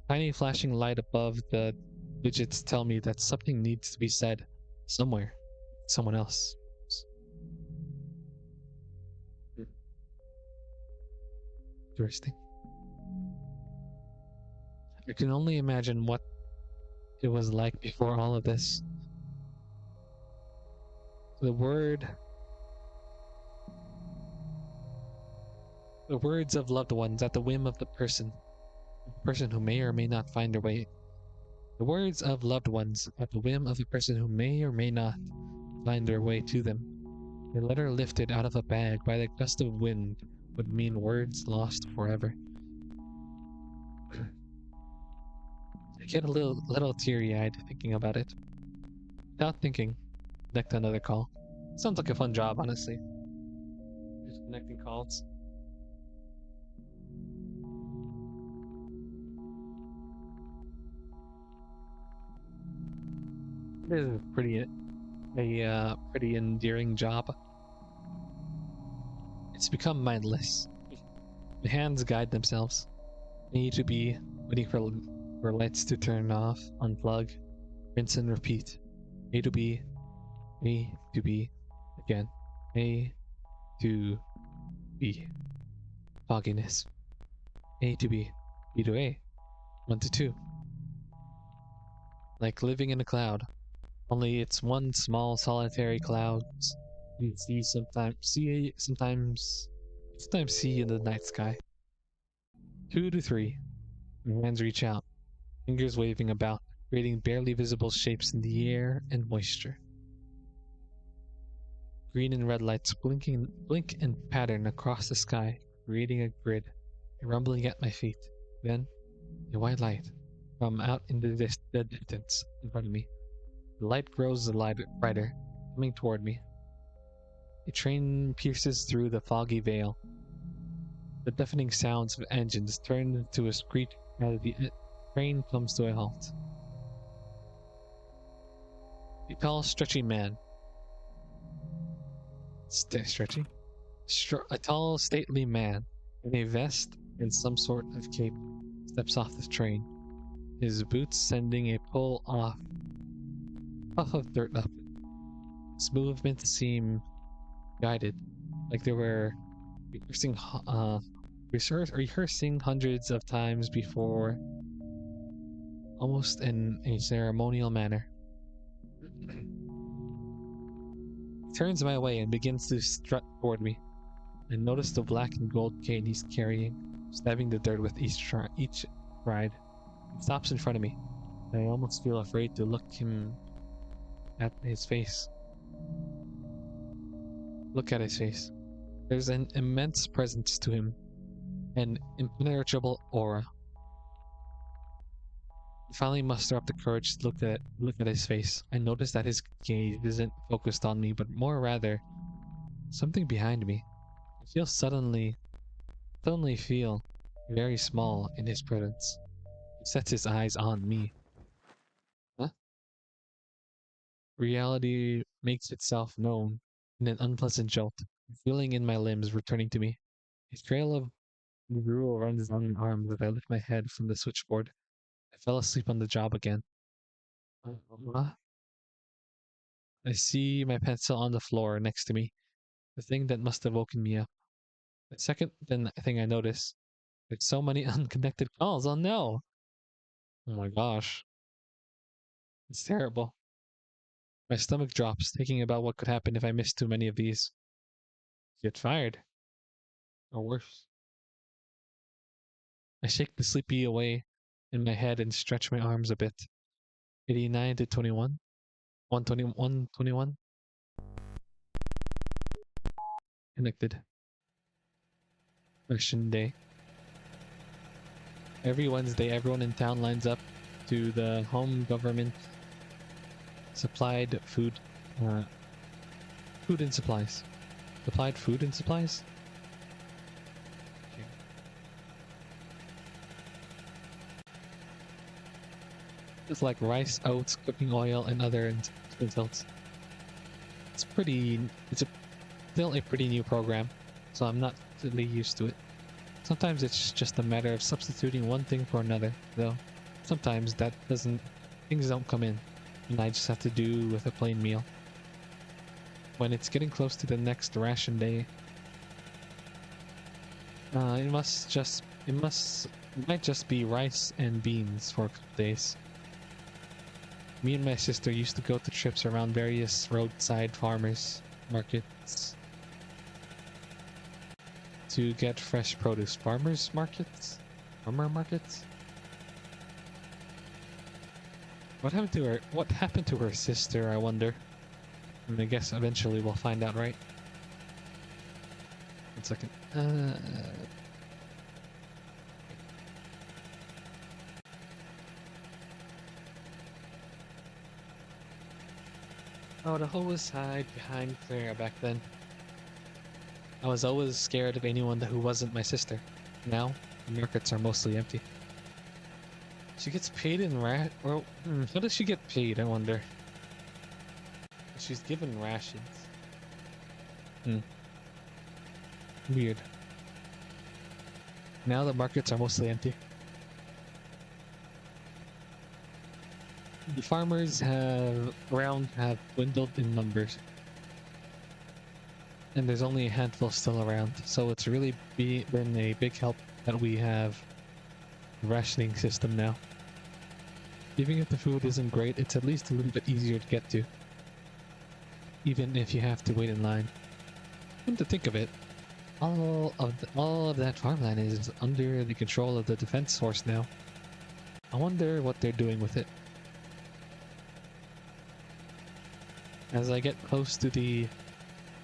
Tiny flashing light above the digits tell me that something needs to be said somewhere. Someone else. Interesting. I can only imagine what it was like before all of this. The word The words of loved ones at the whim of the person who may or may not find their way. The words of loved ones at the whim of the person who may or may not find their way to them. A letter lifted out of a bag by the gust of wind would mean words lost forever. I get a little teary-eyed thinking about it. Without thinking, connect another call. Sounds like a fun job, honestly. Just connecting calls. is pretty endearing job. It's become mindless. The hands guide themselves. I need to be waiting for lights to turn off, unplug, rinse and repeat. A to B, A to B, again. A to B. Fogginess. A to B, B to A. 1 to 2. Like living in a cloud. Only it's one small solitary cloud. You sometimes see in the night sky. 2 to 3. My hands reach out, fingers waving about, creating barely visible shapes in the air and moisture. Green and red lights blink and pattern across the sky, creating a grid, rumbling at my feet. Then, a white light from out in the distance in front of me. The light grows brighter, coming toward me. A train pierces through the foggy veil. The deafening sounds of engines turn into a screech as the train comes to a halt. A tall, stretchy man. Stretchy? A tall, stately man in a vest and some sort of cape steps off the train, his boots sending a puff of dirt up. His movements seem guided, like they were rehearsing hundreds of times before, almost in a ceremonial manner. He turns my way and begins to strut toward me. I notice the black and gold cane he's carrying, stabbing the dirt with each stride. He stops in front of me, and I almost feel afraid to look at his face. Look at his face. There's an immense presence to him, an impenetrable aura. I finally muster up the courage to look at his face. I notice that his gaze isn't focused on me, but more rather something behind me. I feel suddenly feel very small in his presence. He sets his eyes on me. Huh? Reality makes itself known in an unpleasant jolt, feeling in my limbs returning to me. A trail of drool runs down my arms as I lift my head from the switchboard. I fell asleep on the job again. I see my pencil on the floor next to me, the thing that must have woken me up. The second thing I notice, there's so many unconnected calls. Oh no! Oh my gosh. It's terrible. My stomach drops, thinking about what could happen if I missed too many of these. Get fired. Or worse. I shake the sleepy away in my head and stretch my arms a bit. 89 to 21. 121, 21. Connected. Election day. Every Wednesday, everyone in town lines up to the home government supplied food and supplies. Supplied food and supplies? Okay. It's like rice, oats, cooking oil, and other utensils. It's still a pretty new program, so I'm not really used to it. Sometimes it's just a matter of substituting one thing for another, though. Sometimes things don't come in, and I just have to do with a plain meal. When it's getting close to the next ration day, it might just be rice and beans for a couple days. Me and my sister used to go to trips around various roadside farmers markets to get fresh produce. Farmer markets? What happened to her sister, I wonder? And I guess eventually we'll find out, right? 1 second. Oh, the hose hide behind Clara back then. I was always scared of anyone who wasn't my sister. Now, the markets are mostly empty. She gets paid in how does she get paid, I wonder? she's given rations. Weird. Now the markets are mostly empty. The farmers have dwindled in numbers. And there's only a handful still around, so it's really been a big help that we have a rationing system now. Even if the food isn't great, it's at least a little bit easier to get to. Even if you have to wait in line. Come to think of it, all of that farmland is under the control of the defense force now. I wonder what they're doing with it. As I get close to the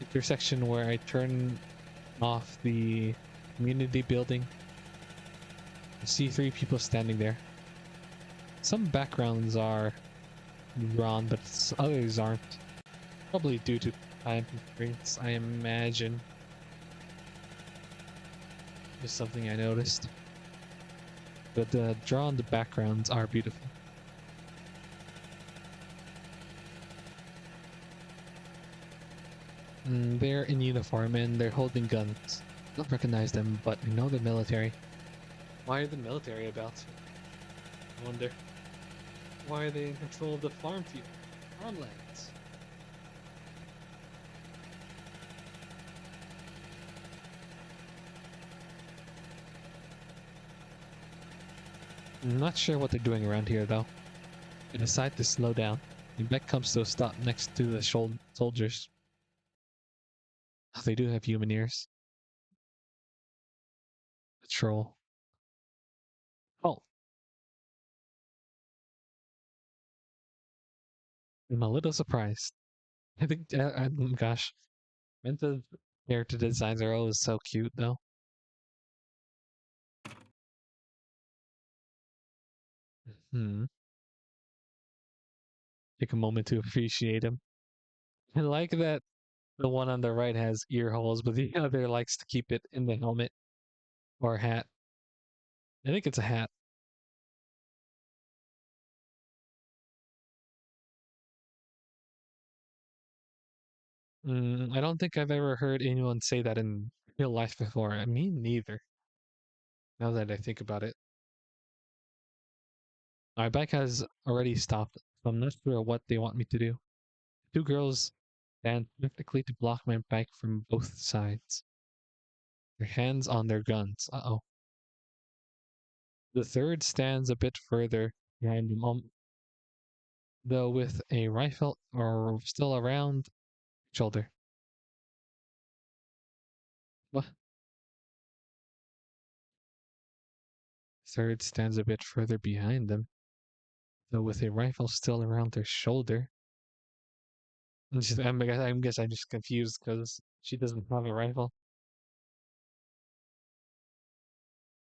intersection where I turn off the community building, I see 3 people standing there. Some backgrounds are drawn, but others aren't. Probably due to time constraints, I imagine. Just something I noticed. But the drawn backgrounds are beautiful. They're in uniform and they're holding guns. I don't recognize them, but I know they're military. Why are the military about? I wonder. Why are they in control of the farmlands? I'm not sure what they're doing around here, though. They decide to slow down. The Beck comes to a stop next to the soldiers. Oh, they do have human ears. Patrol. Oh. I'm a little surprised. I think, gosh. Menta's character designs are always so cute, though. Take a moment to appreciate him. I like that the one on the right has ear holes, but the other likes to keep it in the helmet or hat. I think it's a hat. I don't think I've ever heard anyone say that in real life before. I mean, neither. Now that I think about it. My bike has already stopped, so I'm not sure what they want me to do. 2 girls stand perfectly to block my bike from both sides. Their hands on their guns. Uh-oh. The third stands a bit further behind them, though with a rifle or still around shoulder. What? Third stands a bit further behind them, though with a rifle still around their shoulder. I guess I'm just confused because she doesn't have a rifle.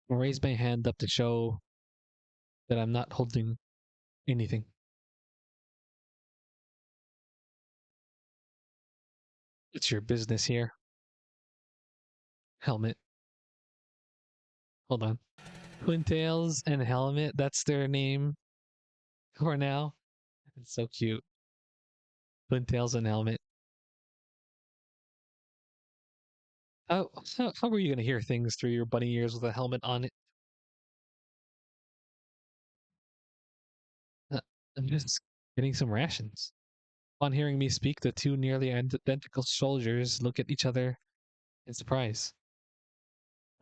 I raise my hand up to show that I'm not holding anything. It's your business here. Helmet. Hold on. Twintails and Helmet, that's their name for now. It's so cute. Twintails and Helmet. How were you going to hear things through your bunny ears with a helmet on it? Uh, I'm just getting some rations. Upon hearing me speak, the 2 nearly identical soldiers look at each other in surprise.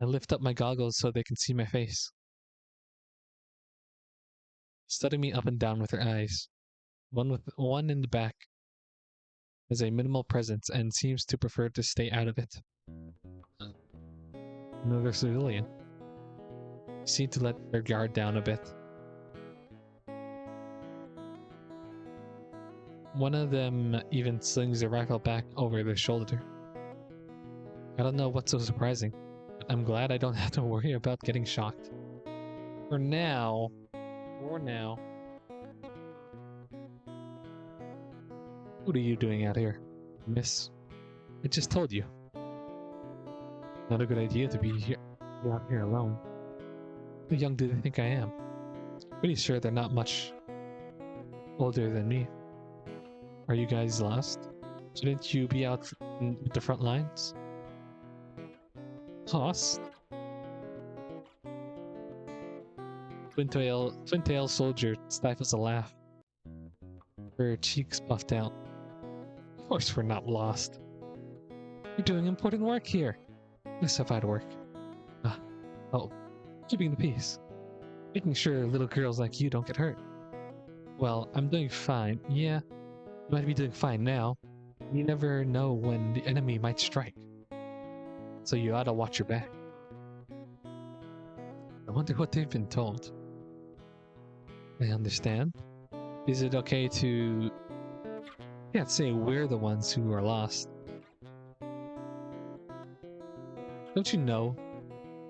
I lift up my goggles so they can see my face. Studying me up and down with their eyes. One in the back has a minimal presence and seems to prefer to stay out of it. Another civilian. Seem to let their guard down a bit. One of them even slings a rifle back over their shoulder. I don't know what's so surprising, but I'm glad I don't have to worry about getting shocked. For now. What are you doing out here, miss? I just told you. Not a good idea to be out here alone. How young do they think I am? Pretty sure they're not much older than me. Are you guys lost? Shouldn't you be out with the front lines? Lost? Twin tail soldier stifles a laugh. Her cheeks puffed out. Of course we're not lost. You're doing important work here. Classified work. Ah, oh, keeping the peace. Making sure little girls like you don't get hurt. Well, I'm doing fine. Yeah, you might be doing fine now. You never know when the enemy might strike. So you ought to watch your back. I wonder what they've been told. I understand. Is it okay to... I can't say we're the ones who are lost. Don't you know?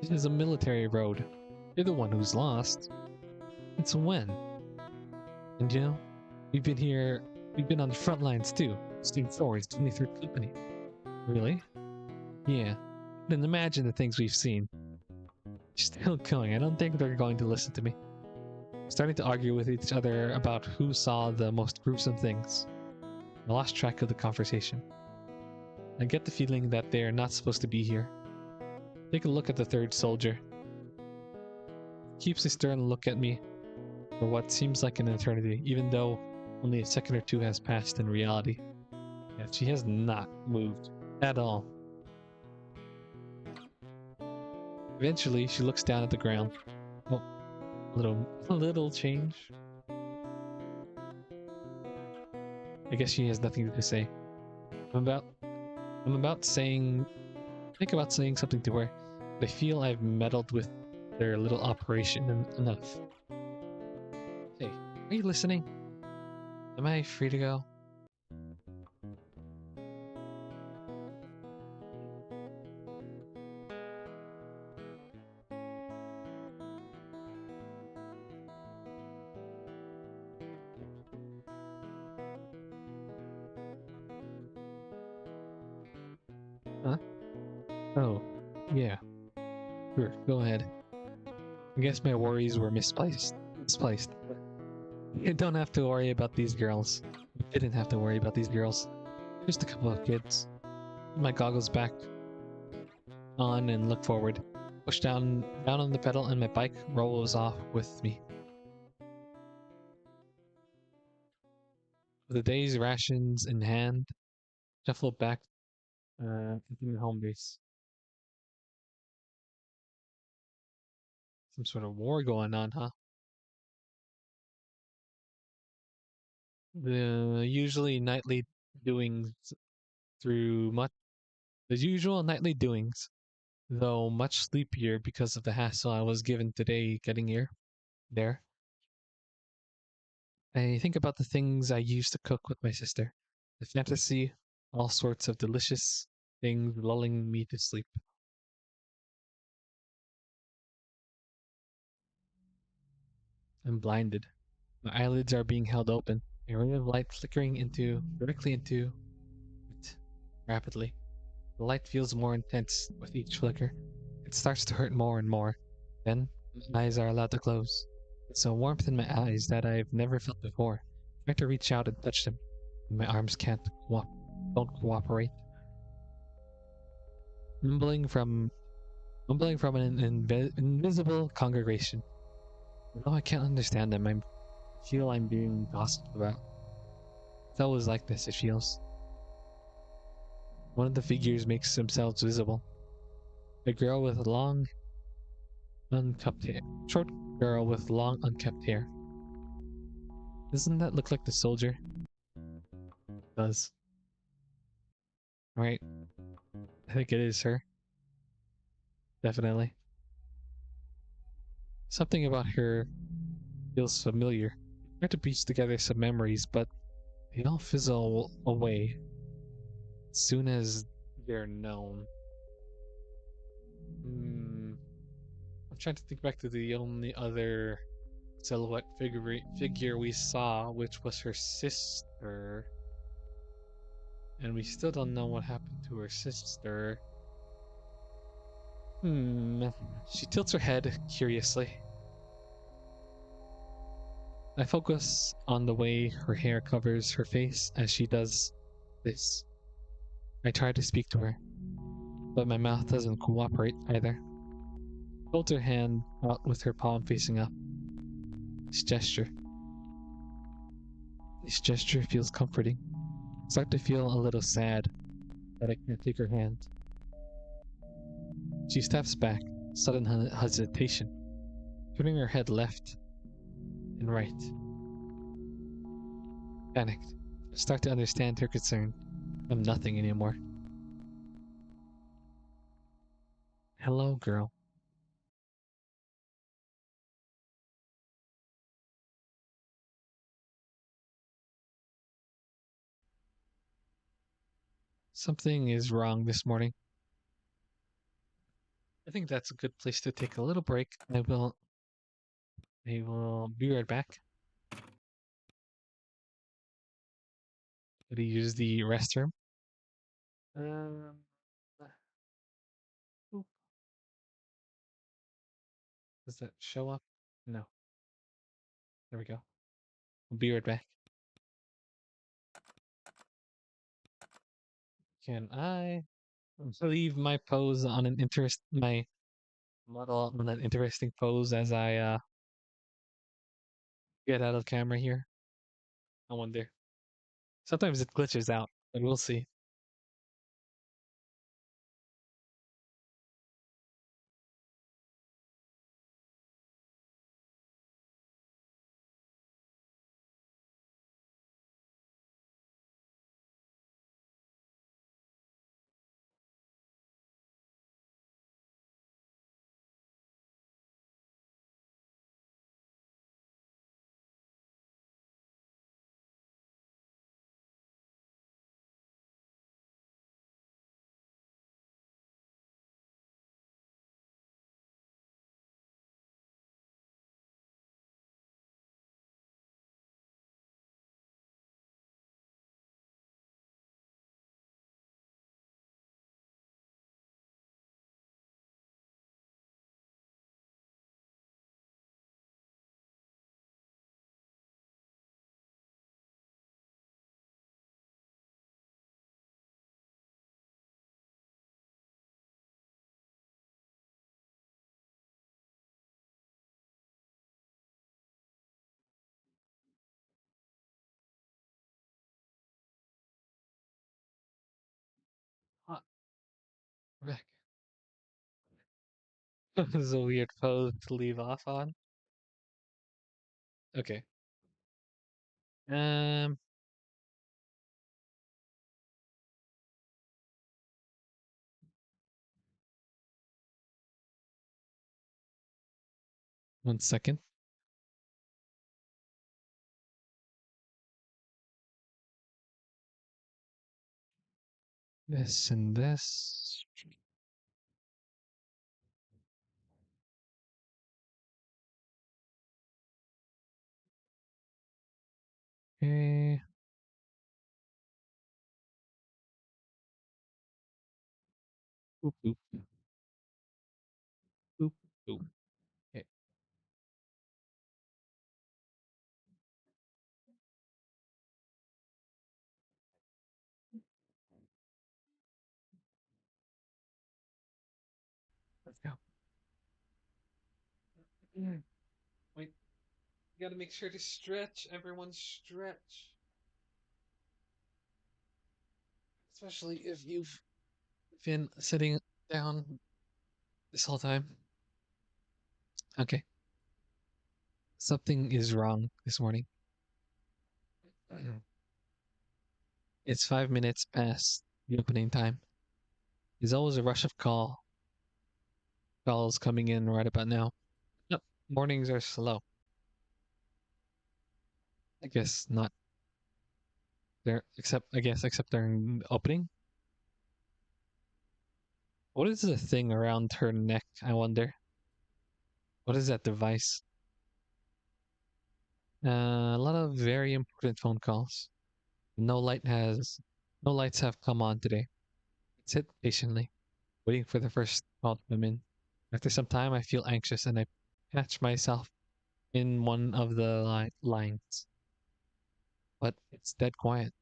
This is a military road. You're the one who's lost. It's when. And you know, we've been on the front lines too. Steam 4's 23rd Company. Really? Yeah. Then imagine the things we've seen. Still going. I don't think they're going to listen to me. Starting to argue with each other about who saw the most gruesome things. I lost track of the conversation. I get the feeling that they're not supposed to be here. Take a look at the third soldier. Keeps a stern look at me for what seems like an eternity, even though only a second or two has passed in reality. Yeah, she has not moved at all. Eventually, she looks down at the ground. Oh, a little change. I guess she has nothing to say. I'm about saying something to her, but I feel I've meddled with their little operation enough. Hey, are you listening? Am I free to go? Huh? Oh, yeah. Sure, go ahead. I guess my worries were misplaced. You don't have to worry about these girls. You didn't have to worry about these girls. Just a couple of kids. Put my goggles back on and look forward. Push down on the pedal and my bike rolls off with me. With the day's rations in hand, shuffle back into my home base. Some sort of war going on, huh? The usually nightly doings through much the usual nightly doings, though much sleepier because of the hassle I was given today getting there. I think about the things I used to cook with my sister, the fantasy, all sorts of delicious things lulling me to sleep. I'm blinded. My eyelids are being held open, a ray of light flickering directly into it rapidly. The light feels more intense with each flicker. It starts to hurt more and more. Then, my eyes are allowed to close. It's a warmth in my eyes that I've never felt before. I try to reach out and touch them. My arms don't cooperate. Mumbling from an invisible congregation. Although I can't understand them, I feel I'm being gossiped about. It's always like this, it feels. One of the figures makes themselves visible. A girl with long, unkept hair. Short girl with long, unkept hair. Doesn't that look like the soldier? It does. Right. I think it is her. Definitely. Something about her feels familiar. I try to piece together some memories, but they all fizzle away as soon as they're known. I'm trying to think back to the only other silhouette figure we saw, which was her sister. And we still don't know what happened to her sister. She tilts her head curiously. I focus on the way her hair covers her face as she does this. I try to speak to her, but my mouth doesn't cooperate either. Holds her hand out with her palm facing up. This gesture. This gesture feels comforting. I start to feel a little sad that I can't take her hand. She steps back, sudden hesitation, turning her head left and right. Panicked. I start to understand her concern. I'm nothing anymore. Hello, girl. Something is wrong this morning. I think that's a good place to take a little break. I will be right back. Did he use the restroom? Um, oop. Does that show up? No. There we go. I'll be right back. Can I leave my pose on an my model on an interesting pose as I get out of camera here? I wonder. Sometimes it glitches out, but we'll see. Ah, Rick. This is a weird pose to leave off on. Okay. Um, 1 second. This and this. Okay. Boop, boop, boop, boop. Okay, let's go. Wait, you gotta make sure to stretch. Everyone stretch. Especially if you've been sitting down this whole time. Okay. Something is wrong this morning. It's 5 minutes past the opening time. There's always a rush of calls coming in right about now. No, mornings are slow. I guess not there, except during the opening. What is the thing around her neck, I wonder? What is that device? A lot of very important phone calls. No light has, no lights have come on today. I sit patiently, waiting for the first call to come in. After some time, I feel anxious and I catch myself in one of the lines, but it's dead quiet.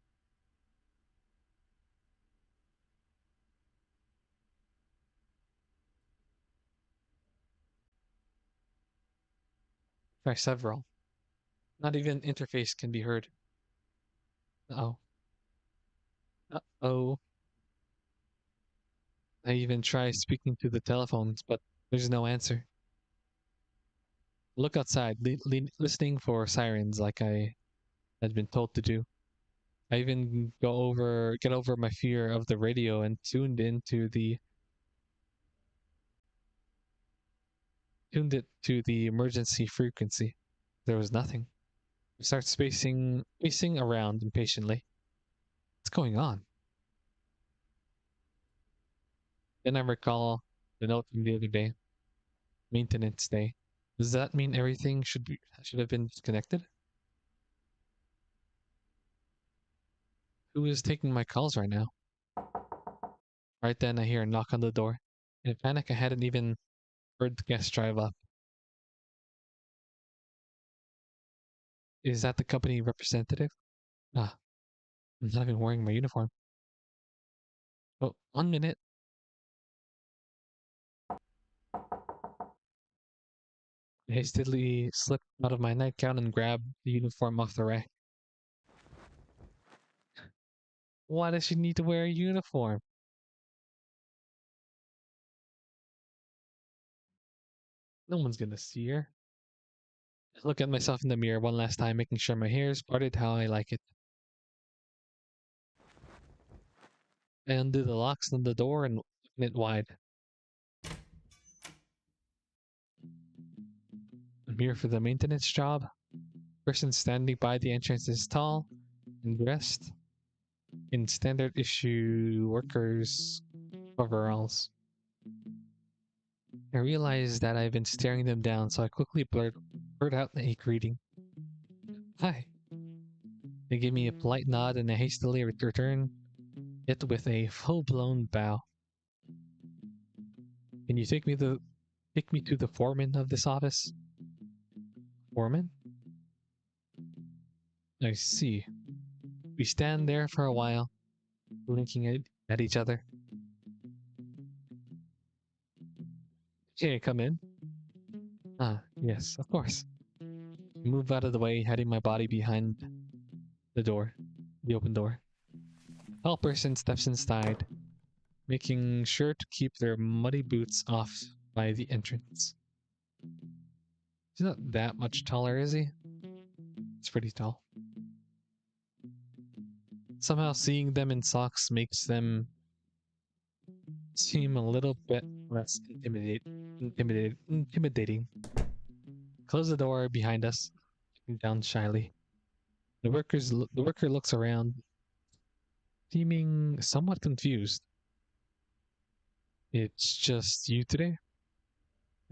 Try several. Not even interface can be heard. Uh-oh. Uh-oh. I even try speaking to the telephones, but there's no answer. Look outside, listening for sirens like I had been told to do. I even get over my fear of the radio and tuned it to the emergency frequency. There was nothing. I start pacing around impatiently. What's going on? Then I recall the note from the other day, maintenance day. Does that mean everything should have been disconnected? Who is taking my calls right now? Right then I hear a knock on the door. In a panic, I hadn't even heard the guest drive up. Is that the company representative? Ah, I'm not even wearing my uniform. Oh, 1 minute. I hastily slipped out of my nightgown and grabbed the uniform off the rack. Why does she need to wear a uniform? No one's gonna see her. I look at myself in the mirror one last time, making sure my hair is parted how I like it. I undo the locks on the door and open it wide. I'm here for the maintenance job. Person standing by the entrance is tall and dressed in standard issue workers' overalls. I realize that I've been staring them down, so I quickly blurt out a greeting. Hi. They give me a polite nod and I hastily return it with a full-blown bow. Can you take me to the foreman of this office? Foreman? I see. We stand there for a while, blinking at each other. Hey, come in. Ah, yes, of course. I move out of the way, heading my body behind the door, the open door. Tall person steps inside, making sure to keep their muddy boots off by the entrance. He's not that much taller, is he? It's pretty tall. Somehow seeing them in socks makes them seem a little bit less intimidating. Close the door behind us, looking down shyly. The worker looks around, seeming somewhat confused. It's just you today?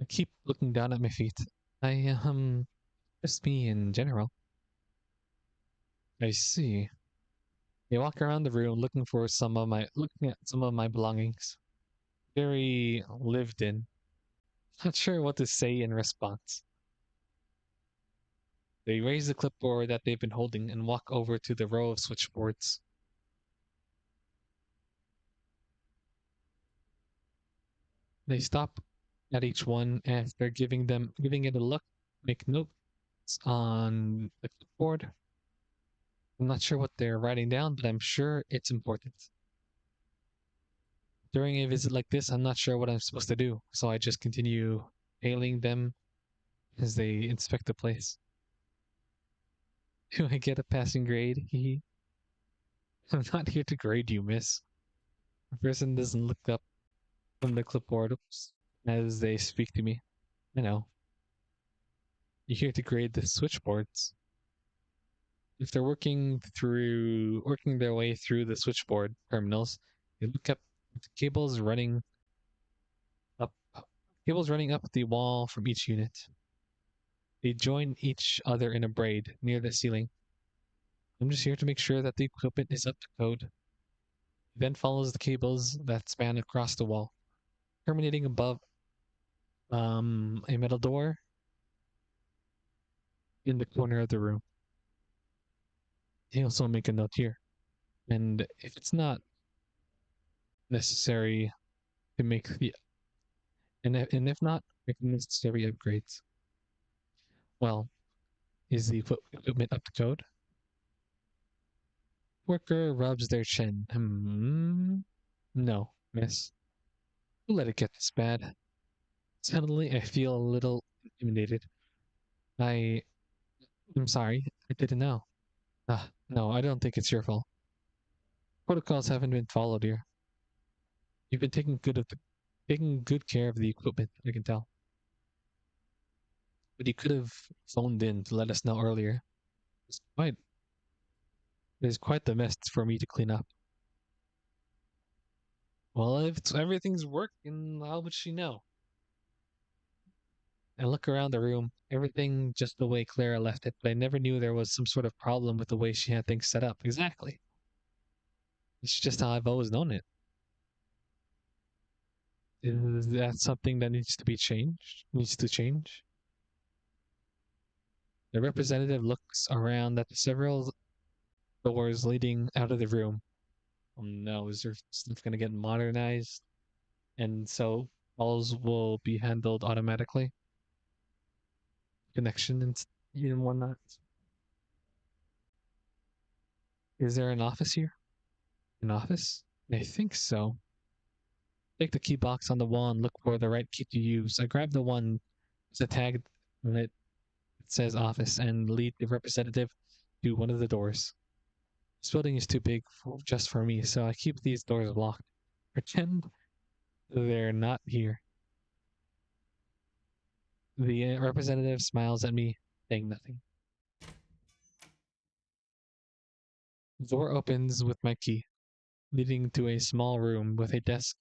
I keep looking down at my feet. Just me in general. I see. I walk around the room looking at some of my belongings. Very lived in. Not sure what to say in response. They raise the clipboard that they've been holding and walk over to the row of switchboards. They stop at each one after giving it a look, make notes on the clipboard. I'm not sure what they're writing down, but I'm sure it's important. During a visit like this, I'm not sure what I'm supposed to do, so I just continue hailing them as they inspect the place. Do I get a passing grade? I'm not here to grade you, miss. The person doesn't look up from the clipboard as they speak to me. I know. You're here to grade the switchboards. If they're working their way through the switchboard terminals, they look up at the up cables running up the wall from each unit. They join each other in a braid near the ceiling. I'm just here to make sure that the equipment is up to code. He then follows the cables that span across the wall, terminating above a metal door. in the corner of the room. They also make a note here. And if it's not necessary to make the and if not make the necessary upgrades, well, is the equipment up to code? Worker rubs their chin. No, miss. Don't let it get this bad. Suddenly, I feel a little intimidated. I I'm sorry. I didn't know. No, I don't think it's your fault. Protocols haven't been followed here. You've been taking good care of the equipment, I can tell. But you could have phoned in to let us know earlier. It's quite it's quite the mess for me to clean up. Well, if everything's working, how would she know? I look around the room, everything just the way Clara left it, but I never knew there was some sort of problem with the way she had things set up. Exactly. It's just how I've always known it. Is that something that needs to be changed? Needs to change? The representative looks around at the several doors leading out of the room. Oh no, is there stuff gonna get modernized? And so calls will be handled automatically? Connection and whatnot. Is there an office here? An office? I think so. Take the key box on the wall and look for the right key to use. I grab the one with a tag on it that says office and lead the representative to one of the doors. This building is too big just for me, so I keep these doors locked. Pretend they're not here. The representative smiles at me, saying nothing. The door opens with my key, leading to a small room with a desk,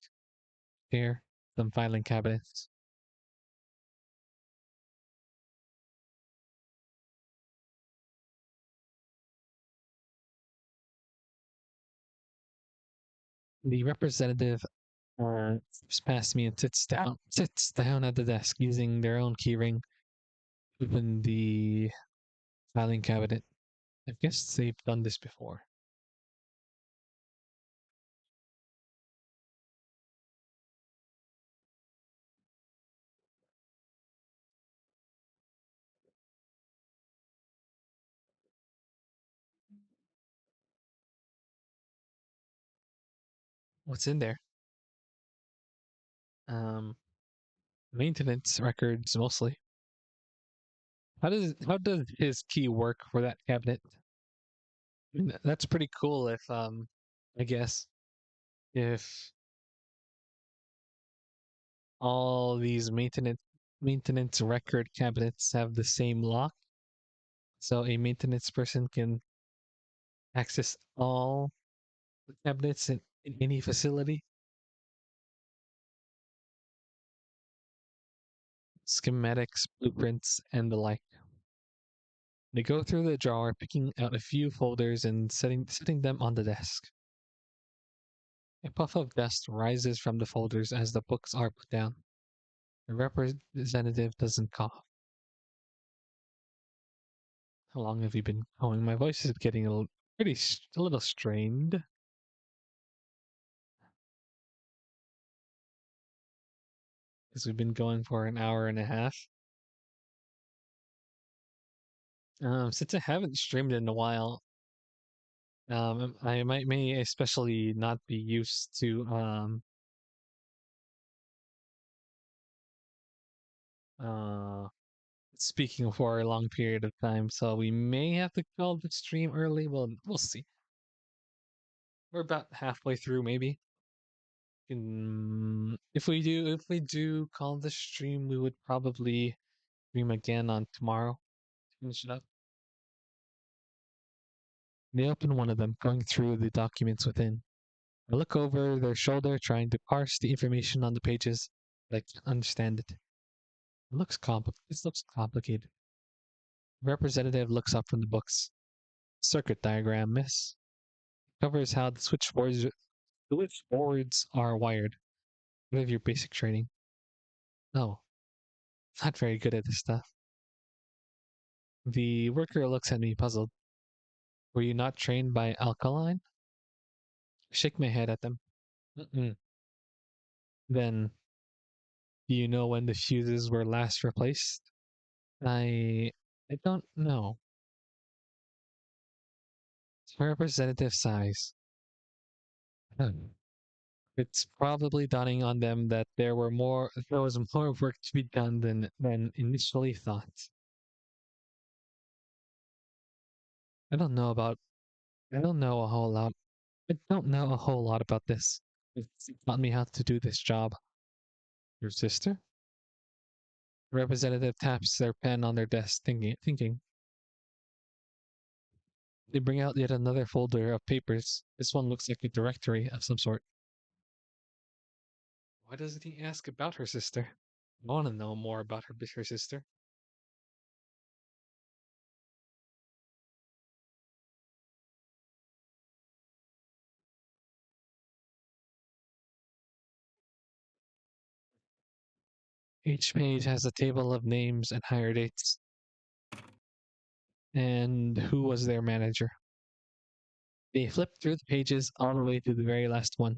chair, some filing cabinets. The representative steps past me and sits down at the desk using their own keyring to open the filing cabinet. I guess they've done this before. What's in there? Um, Maintenance records mostly. How does his key work for that cabinet? I mean, that's pretty cool if I guess if all these maintenance record cabinets have the same lock, so a maintenance person can access all the cabinets in any facility. Schematics, blueprints, and the like. They go through the drawer, picking out a few folders and setting them on the desk. A puff of dust rises from the folders as the books are put down. The representative doesn't cough. How long have you been going? My voice is getting a little strained. Because we've been going for an hour and a half. Since I haven't streamed in a while, I may especially not be used to uh speaking for a long period of time, so we may have to call the stream early. Well, we'll see. We're about halfway through, maybe. If we do call the stream, we would probably stream again on tomorrow. Finish it up. They open one of them, going through the documents within. I look over their shoulder, trying to parse the information on the pages, but I can't understand it. This looks complicated. The representative looks up from the books. Circuit diagram, miss. Covers how the switchboards are wired. What of your basic training? No, not very good at this stuff. The worker looks at me puzzled. Were you not trained by Alkaline? I shake my head at them. Mm-mm. Then, do you know when the fuses were last replaced? I I don't know. Representative size. Hmm. It's probably dawning on them that there was more work to be done than initially thought. I don't know about I don't know a whole lot. I don't know a whole lot about this. It's taught me how to do this job. Your sister? The representative taps their pen on their desk, thinking. They bring out yet another folder of papers. This one looks like a directory of some sort. Why doesn't he ask about her sister? I want to know more about her sister. Each page has a table of names and hire dates, and who was their manager. They flip through the pages all the way to the very last one.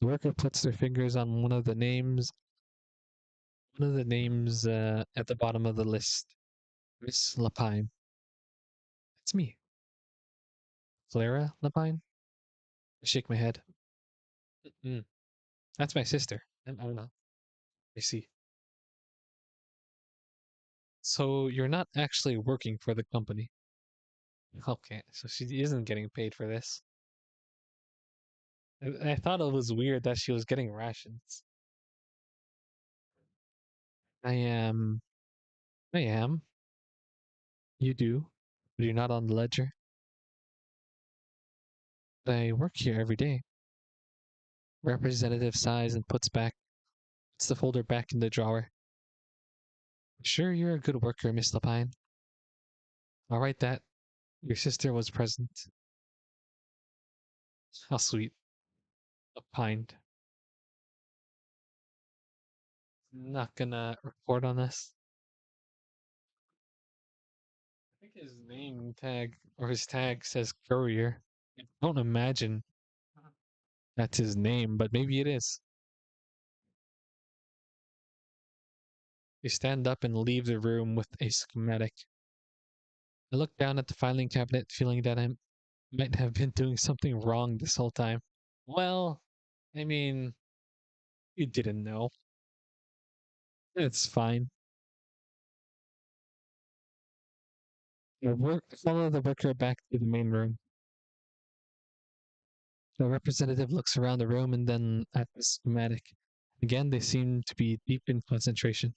The worker puts their fingers on one of the names at the bottom of the list. Miss Lapine. It's me. Clara Lapine? I shake my head. Mm, that's my sister. I don't know. I see. So you're not actually working for the company. Okay, so she isn't getting paid for this. I thought it was weird that she was getting rations. I am. I am. You do. But you're not on the ledger. I work here every day. Representative sighs and puts the folder back in the drawer. Sure, you're a good worker, Miss Lapine. I'll write that. Your sister was present. How sweet. Lapine. Not gonna report on this. I think his name tag or his tag says courier. I don't imagine that's his name, but maybe it is. They stand up and leave the room with a schematic. I look down at the filing cabinet, feeling that I might have been doing something wrong this whole time. Well, I mean, you didn't know. It's fine. Follow the worker back to the main room. The representative looks around the room and then at the schematic. Again, they seem to be deep in concentration.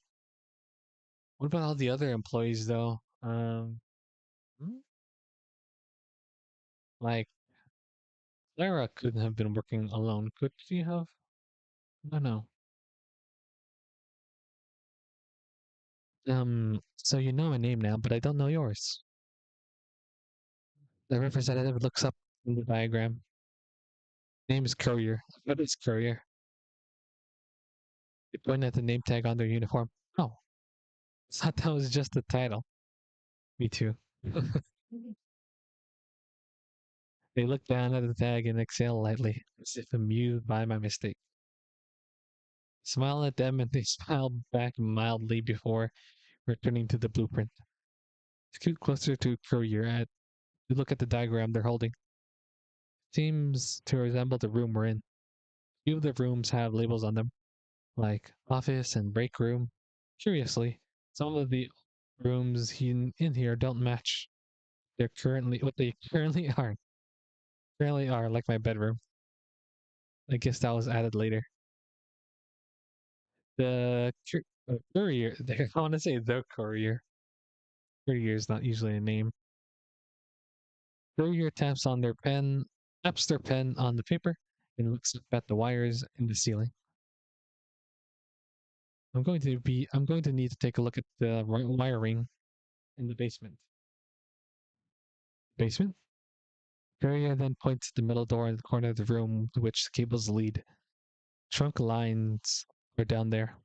What about all the other employees, though? Hmm? Like, Clara couldn't have been working alone, could she have? I don't know. So you know my name now, but I don't know yours. The representative looks up in the diagram. Name is Courier. What is Courier? They point at the name tag on their uniform. Oh, I thought that was just the title. Me too. They look down at the tag and exhale lightly, as if amused by my mistake. Smile at them and they smile back mildly before returning to the blueprint. Scoot closer to Courier to look at the diagram they're holding. Seems to resemble the room we're in. Few of the rooms have labels on them, like office and break room. Curiously, some of the rooms in here don't match what they currently are, like my bedroom. I guess that was added later. Courier, I want to say the courier. Courier is not usually a name. Courier taps their pen on the paper, and looks up at the wires in the ceiling. I'm going to need to take a look at the wiring in the basement. Basement? Courier then points to the middle door in the corner of the room to which the cables lead. Trunk lines are down there.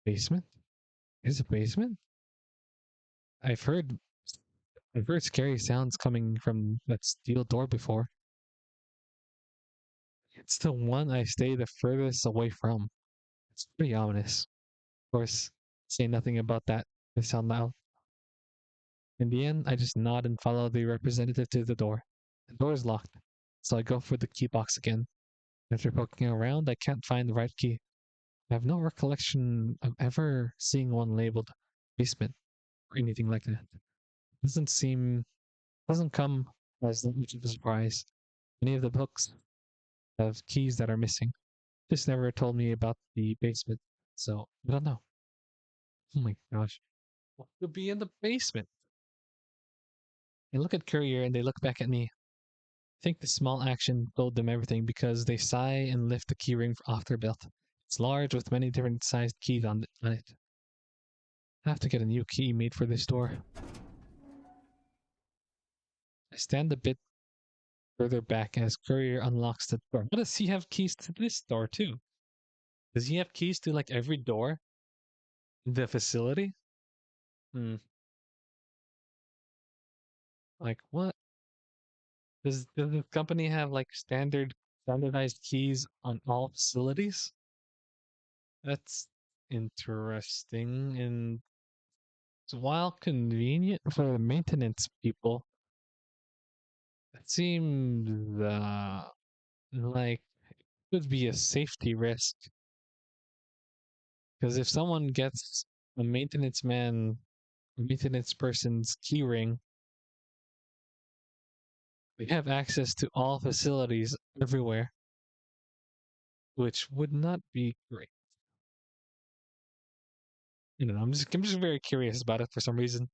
Basement? Is a basement? I've heard I've heard scary sounds coming from that steel door before. It's the one I stay the furthest away from. It's pretty ominous. Of course, say nothing about that. They sound loud. In the end, I just nod and follow the representative to the door. The door is locked, so I go for the key box again. After poking around, I can't find the right key. I have no recollection of ever seeing one labeled basement or anything like that. Doesn't seem doesn't come as much of a surprise. Many of the books have keys that are missing. Just never told me about the basement, so I don't know. Oh my gosh, what could be in the basement? I look at Courier and they look back at me. I think the small action told them everything because they sigh and lift the keyring off their belt. It's large with many different sized keys on it. I have to get a new key made for this door. I stand a bit further back as Courier unlocks the door. How does he have keys to this door too? Does he have keys to like every door in the facility? Hmm. Like what? Does the company have like standardized keys on all facilities? That's interesting. And while convenient for the maintenance people, it seems like it could be a safety risk. Because if someone gets a maintenance person's key ring, they have access to all facilities everywhere, which would not be great. You know, I'm just very curious about it for some reason.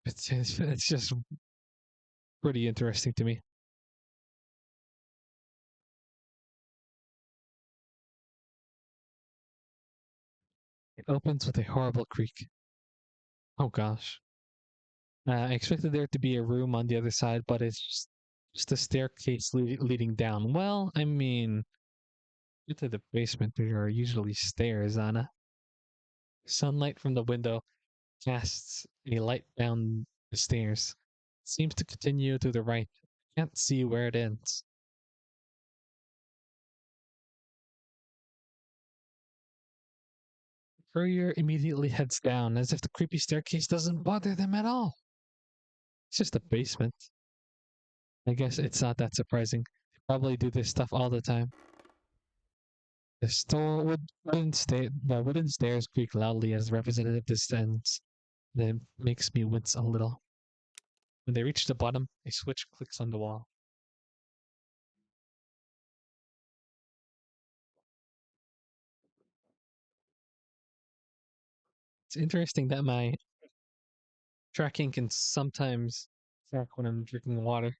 It's just pretty interesting to me. It opens with a horrible creak. Oh gosh. I expected there to be a room on the other side, but it's just a staircase leading down. Well, I mean, into the basement, there are usually stairs, Anna. Sunlight from the window casts a light down the stairs. It seems to continue to the right. I can't see where it ends. Courier immediately heads down as if the creepy staircase doesn't bother them at all. It's just a basement. I guess it's not that surprising. They probably do this stuff all the time. The wooden stairs creak loudly as the representative descends. That makes me wince a little. When they reach the bottom, a switch clicks on the wall. It's interesting that my tracking can sometimes track when I'm drinking water.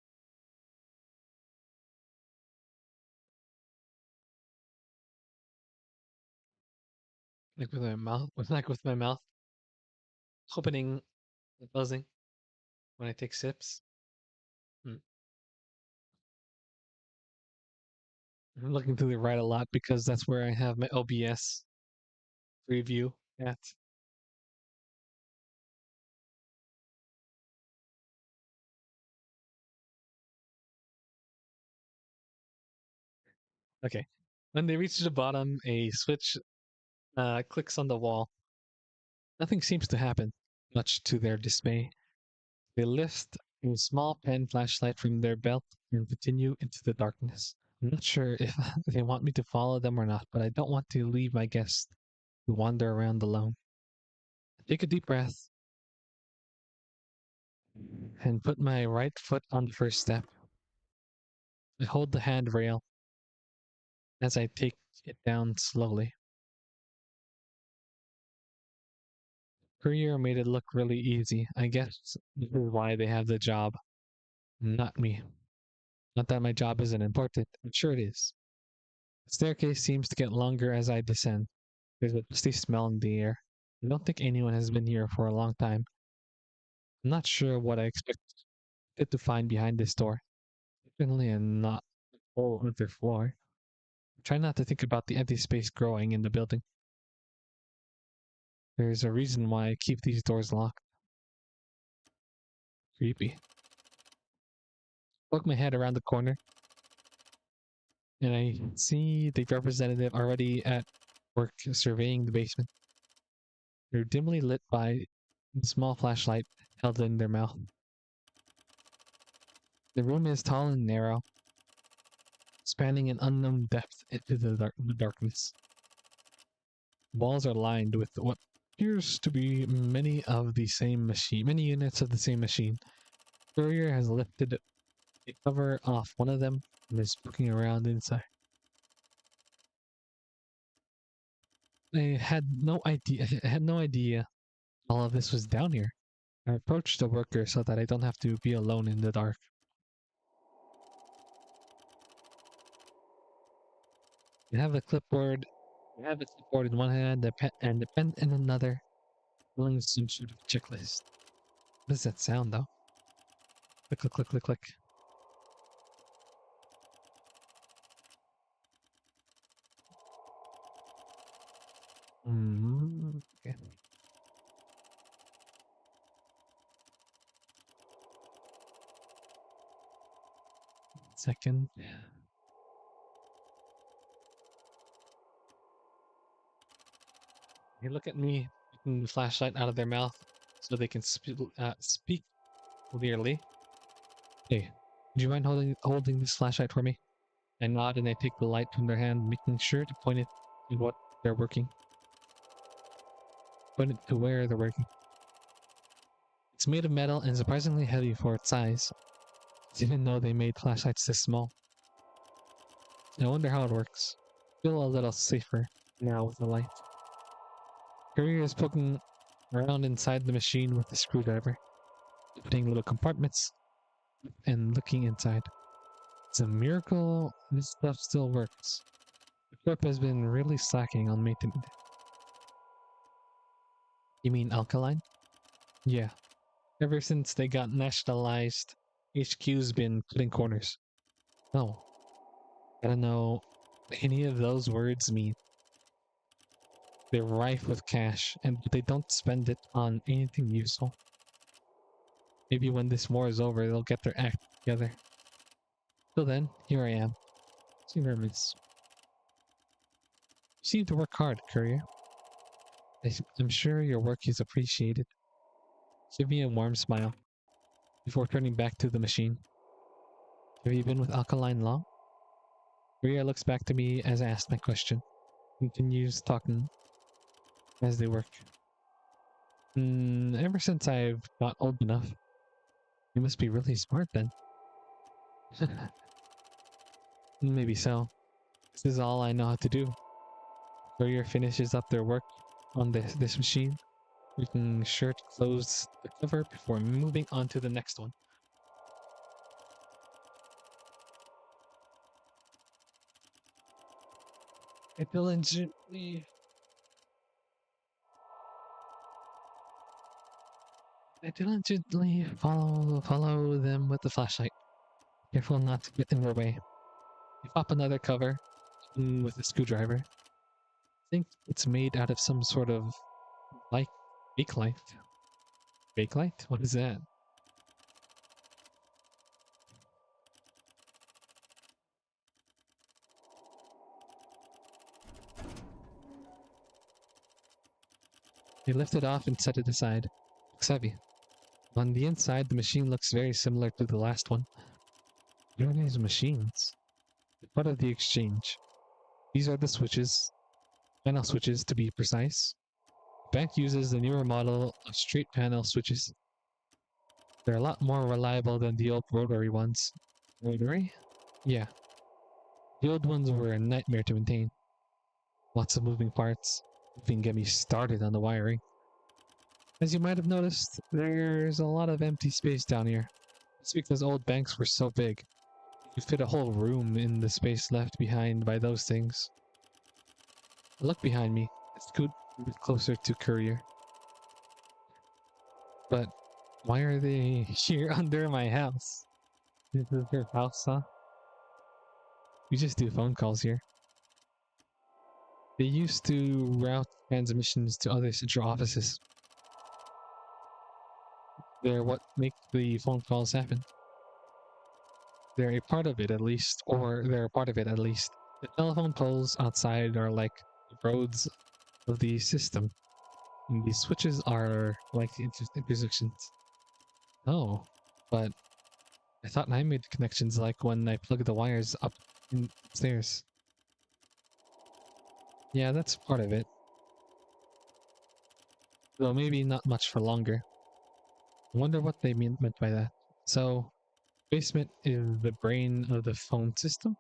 Like with my mouth opening and closing when I take sips. Hmm. I'm looking to the right a lot because that's where I have my OBS preview at. Okay. When they reach the bottom, a switch clicks on the wall. Nothing seems to happen, much to their dismay. They lift a small pen flashlight from their belt and continue into the darkness. I'm not sure if they want me to follow them or not, but I don't want to leave my guest to wander around alone. I take a deep breath and put my right foot on the first step. I hold the handrail as I take it down slowly. Courier made it look really easy. I guess this is why they have the job, not me. Not that my job isn't important. I'm sure it is. The staircase seems to get longer as I descend. There's a dusty smell in the air. I don't think anyone has been here for a long time. I'm not sure what I expected to find behind this door. Definitely not a whole other floor. Try not to think about the empty space growing in the building. There's a reason why I keep these doors locked. creepy. Poke my head around the corner, and I see the representative already at work surveying the basement. They're dimly lit by a small flashlight held in their mouth. The room is tall and narrow, spanning an unknown depth into the darkness. Walls are lined with what appears to be many units of the same machine. Courier has lifted a cover off one of them and is looking around inside. I had no idea all of this was down here. I approached the worker so that I don't have to be alone in the dark. I have a clipboard in one hand and a pen in another, filling some sort of checklist. What does that sound though? Click, click, click, click, click. Okay. Second. They look at me, taking the flashlight out of their mouth so they can speak clearly. Hey, do you mind holding this flashlight for me? I nod and I take the light from their hand, making sure to point it to what they're working. Point it to where they're working. It's made of metal and surprisingly heavy for its size. Even though they made flashlights this small. I wonder how it works. Feel a little safer now with the light. Courier is poking around inside the machine with a screwdriver, opening little compartments and looking inside. It's a miracle this stuff still works. The corp has been really slacking on maintenance. You mean alkaline? Yeah. Ever since they got nationalized, HQ's been cutting corners. Oh. I don't know what any of those words mean. They're rife with cash, and they don't spend it on anything useful. Maybe when this war is over, they'll get their act together. Till then, here I am. Miss. You seem to work hard, Courier. I'm sure your work is appreciated. Give me a warm smile before turning back to the machine. Have you been with Alkaline long? Courier looks back to me as I ask my question. Continues talking as they work. Ever since I've got old enough. You must be really smart then. Maybe so. This is all I know how to do. Courier finishes up their work on this machine, making sure to close the cover before moving on to the next one. I diligently follow them with the flashlight, careful not to get in their way. I pop another cover with a screwdriver. I think it's made out of some sort of like bakelite. Bakelite? What is that? They lift it off and set it aside. Looks heavy. On the inside, the machine looks very similar to the last one. What are these machines? They're part of the exchange. These are the switches. Panel switches, to be precise. The bank uses the newer model of straight panel switches. They're a lot more reliable than the old rotary ones. Rotary? Yeah. The old ones were a nightmare to maintain. Lots of moving parts. Don't even get me started on the wiring. As you might have noticed, there's a lot of empty space down here. It's because old banks were so big. You fit a whole room in the space left behind by those things. I look behind me. I scoot a bit closer to Courier. But why are they here under my house? This is your house, huh? We just do phone calls here. They used to route transmissions to other central offices. They're what make the phone calls happen. They're a part of it at least, or they're a part of it at least. The telephone poles outside are like the roads of the system, and these switches are like the intersections. Oh, but I thought I made the connections like when I plugged the wires up upstairs. Yeah, that's part of it. Though maybe not much for longer. I wonder what they meant by that. So, basement is the brain of the phone system?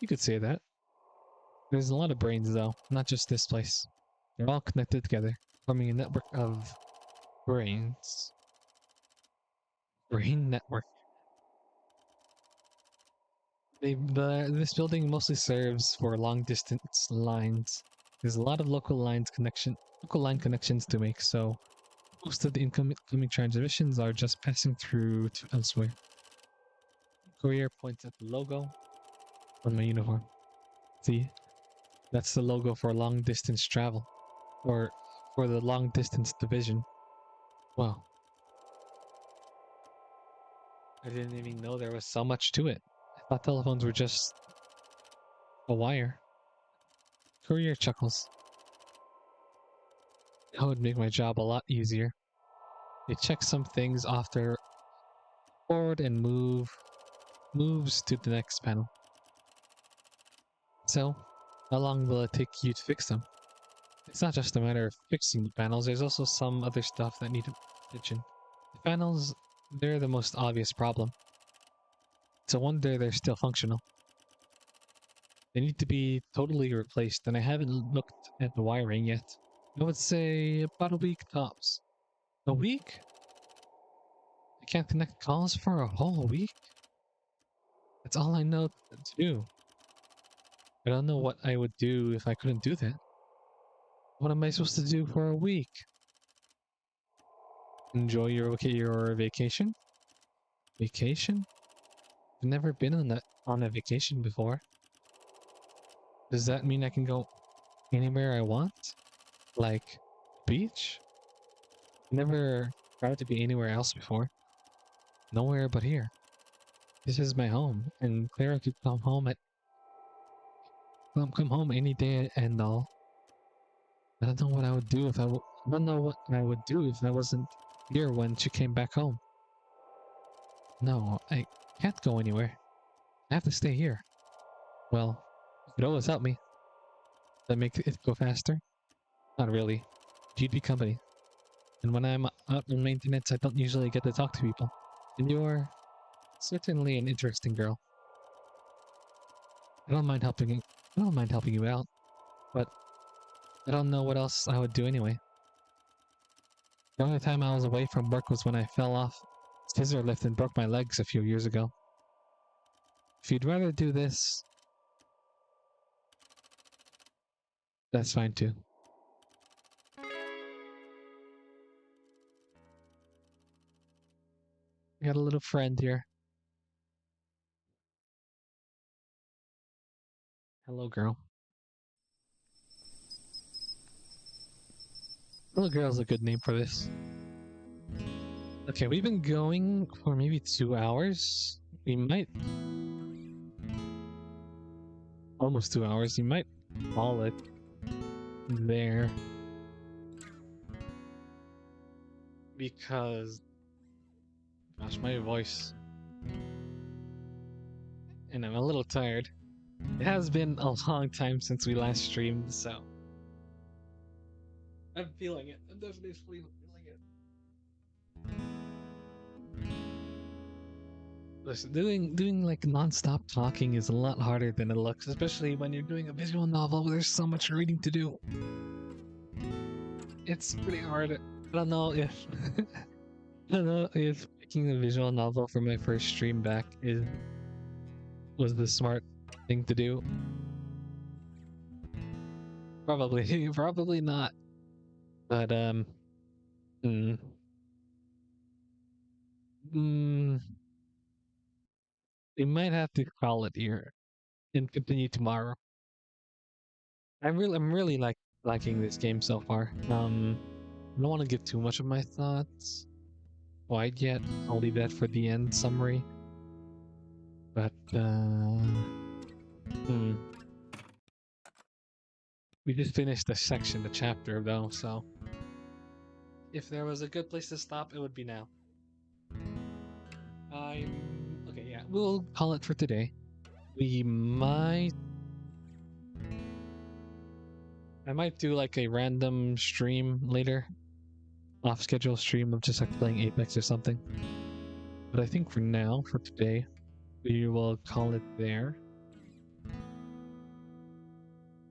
You could say that. There's a lot of brains though, not just this place. They're all connected together, forming a network of brains. Brain network. This building mostly serves for long distance lines. There's a lot of local line connections to make, so most of the incoming transmissions are just passing through to elsewhere. Courier points at the logo on my uniform. See, that's the logo for long distance travel, or for the long distance division. Wow, I didn't even know there was so much to it. I thought telephones were just a wire. Courier chuckles. That would make my job a lot easier. They check some things off their board and moves to the next panel. So, how long will it take you to fix them? It's not just a matter of fixing the panels, there's also some other stuff that need attention. The panels, they're the most obvious problem. It's a wonder they're still functional. They need to be totally replaced, and I haven't looked at the wiring yet. I would say about a week tops. A week? I can't connect calls for a whole week? That's all I know to do. I don't know what I would do if I couldn't do that. What am I supposed to do for a week? Enjoy your vacation? Vacation? I've never been on a vacation before. Does that mean I can go anywhere I want? Like beach? Never tried to be anywhere else before. Nowhere but here. This is my home, and Clara could come home any day and all. I don't know what I would do if I don't know what I would do if I wasn't here when she came back home. No, I can't go anywhere. I have to stay here. Well, you could always help me. That make it go faster? Not really. You'd be company. And when I'm out on maintenance, I don't usually get to talk to people. And you're certainly an interesting girl. I don't mind helping you. I don't mind helping you out, but I don't know what else I would do anyway. The only time I was away from work was when I fell off a scissor lift and broke my legs a few years ago. If you'd rather do this, that's fine too. I got a little friend here. Hello, girl. Little girl's a good name for this. Okay, we've been going for maybe 2 hours. We might... Almost 2 hours. You might call it there. Because... Gosh, my voice. And I'm a little tired. It has been a long time since we last streamed, so... I'm feeling it. I'm definitely feeling it. Listen, doing like non-stop talking is a lot harder than it looks, especially when you're doing a visual novel where there's so much reading to do. It's pretty hard. I don't know if I don't know if picking a visual novel for my first stream back was the smart thing to do. Probably, probably not. But mm, mm, we might have to call it here and continue tomorrow. I'm really liking this game so far. I don't want to give too much of my thoughts. quite yet. I'll leave that for the end summary. But we just finished the section, the chapter though, so if there was a good place to stop, it would be now. Okay, yeah, we'll call it for today. I might do like a random stream later, off schedule stream of just like playing Apex or something. But I think for now, for today, we will call it there.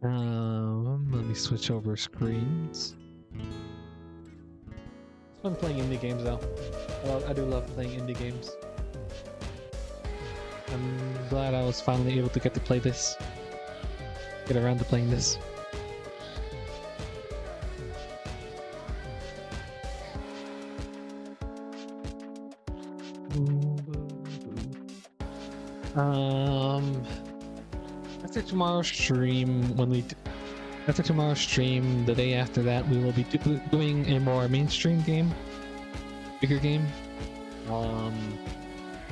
Let me switch over screens. It's fun playing indie games though. I do love playing indie games. I'm glad I was finally able to get to play this. Get around to playing this. After tomorrow's stream, the day after that, we will be doing a more mainstream game, bigger game.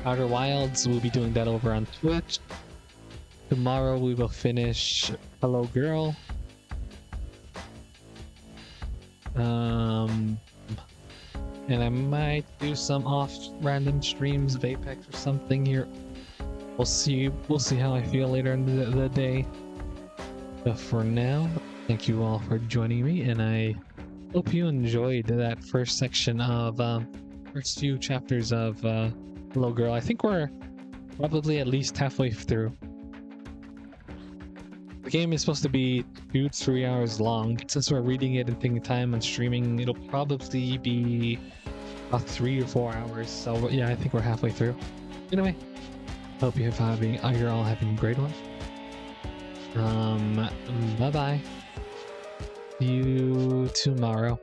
Outer Wilds, we'll be doing that over on Twitch. Tomorrow we will finish Hello Girl. And I might do some random streams of Apex or something here. We'll see how I feel later in the day. But for now, thank you all for joining me, and I hope you enjoyed that first section of first few chapters of Hello Girl. I think we're probably at least halfway through. The game is supposed to be 2-3 hours long. Since we're reading it and taking time and streaming, it'll probably be about 3 or 4 hours. So yeah, I think we're halfway through. Anyway, hope you're all having a great one. Bye bye. See you tomorrow.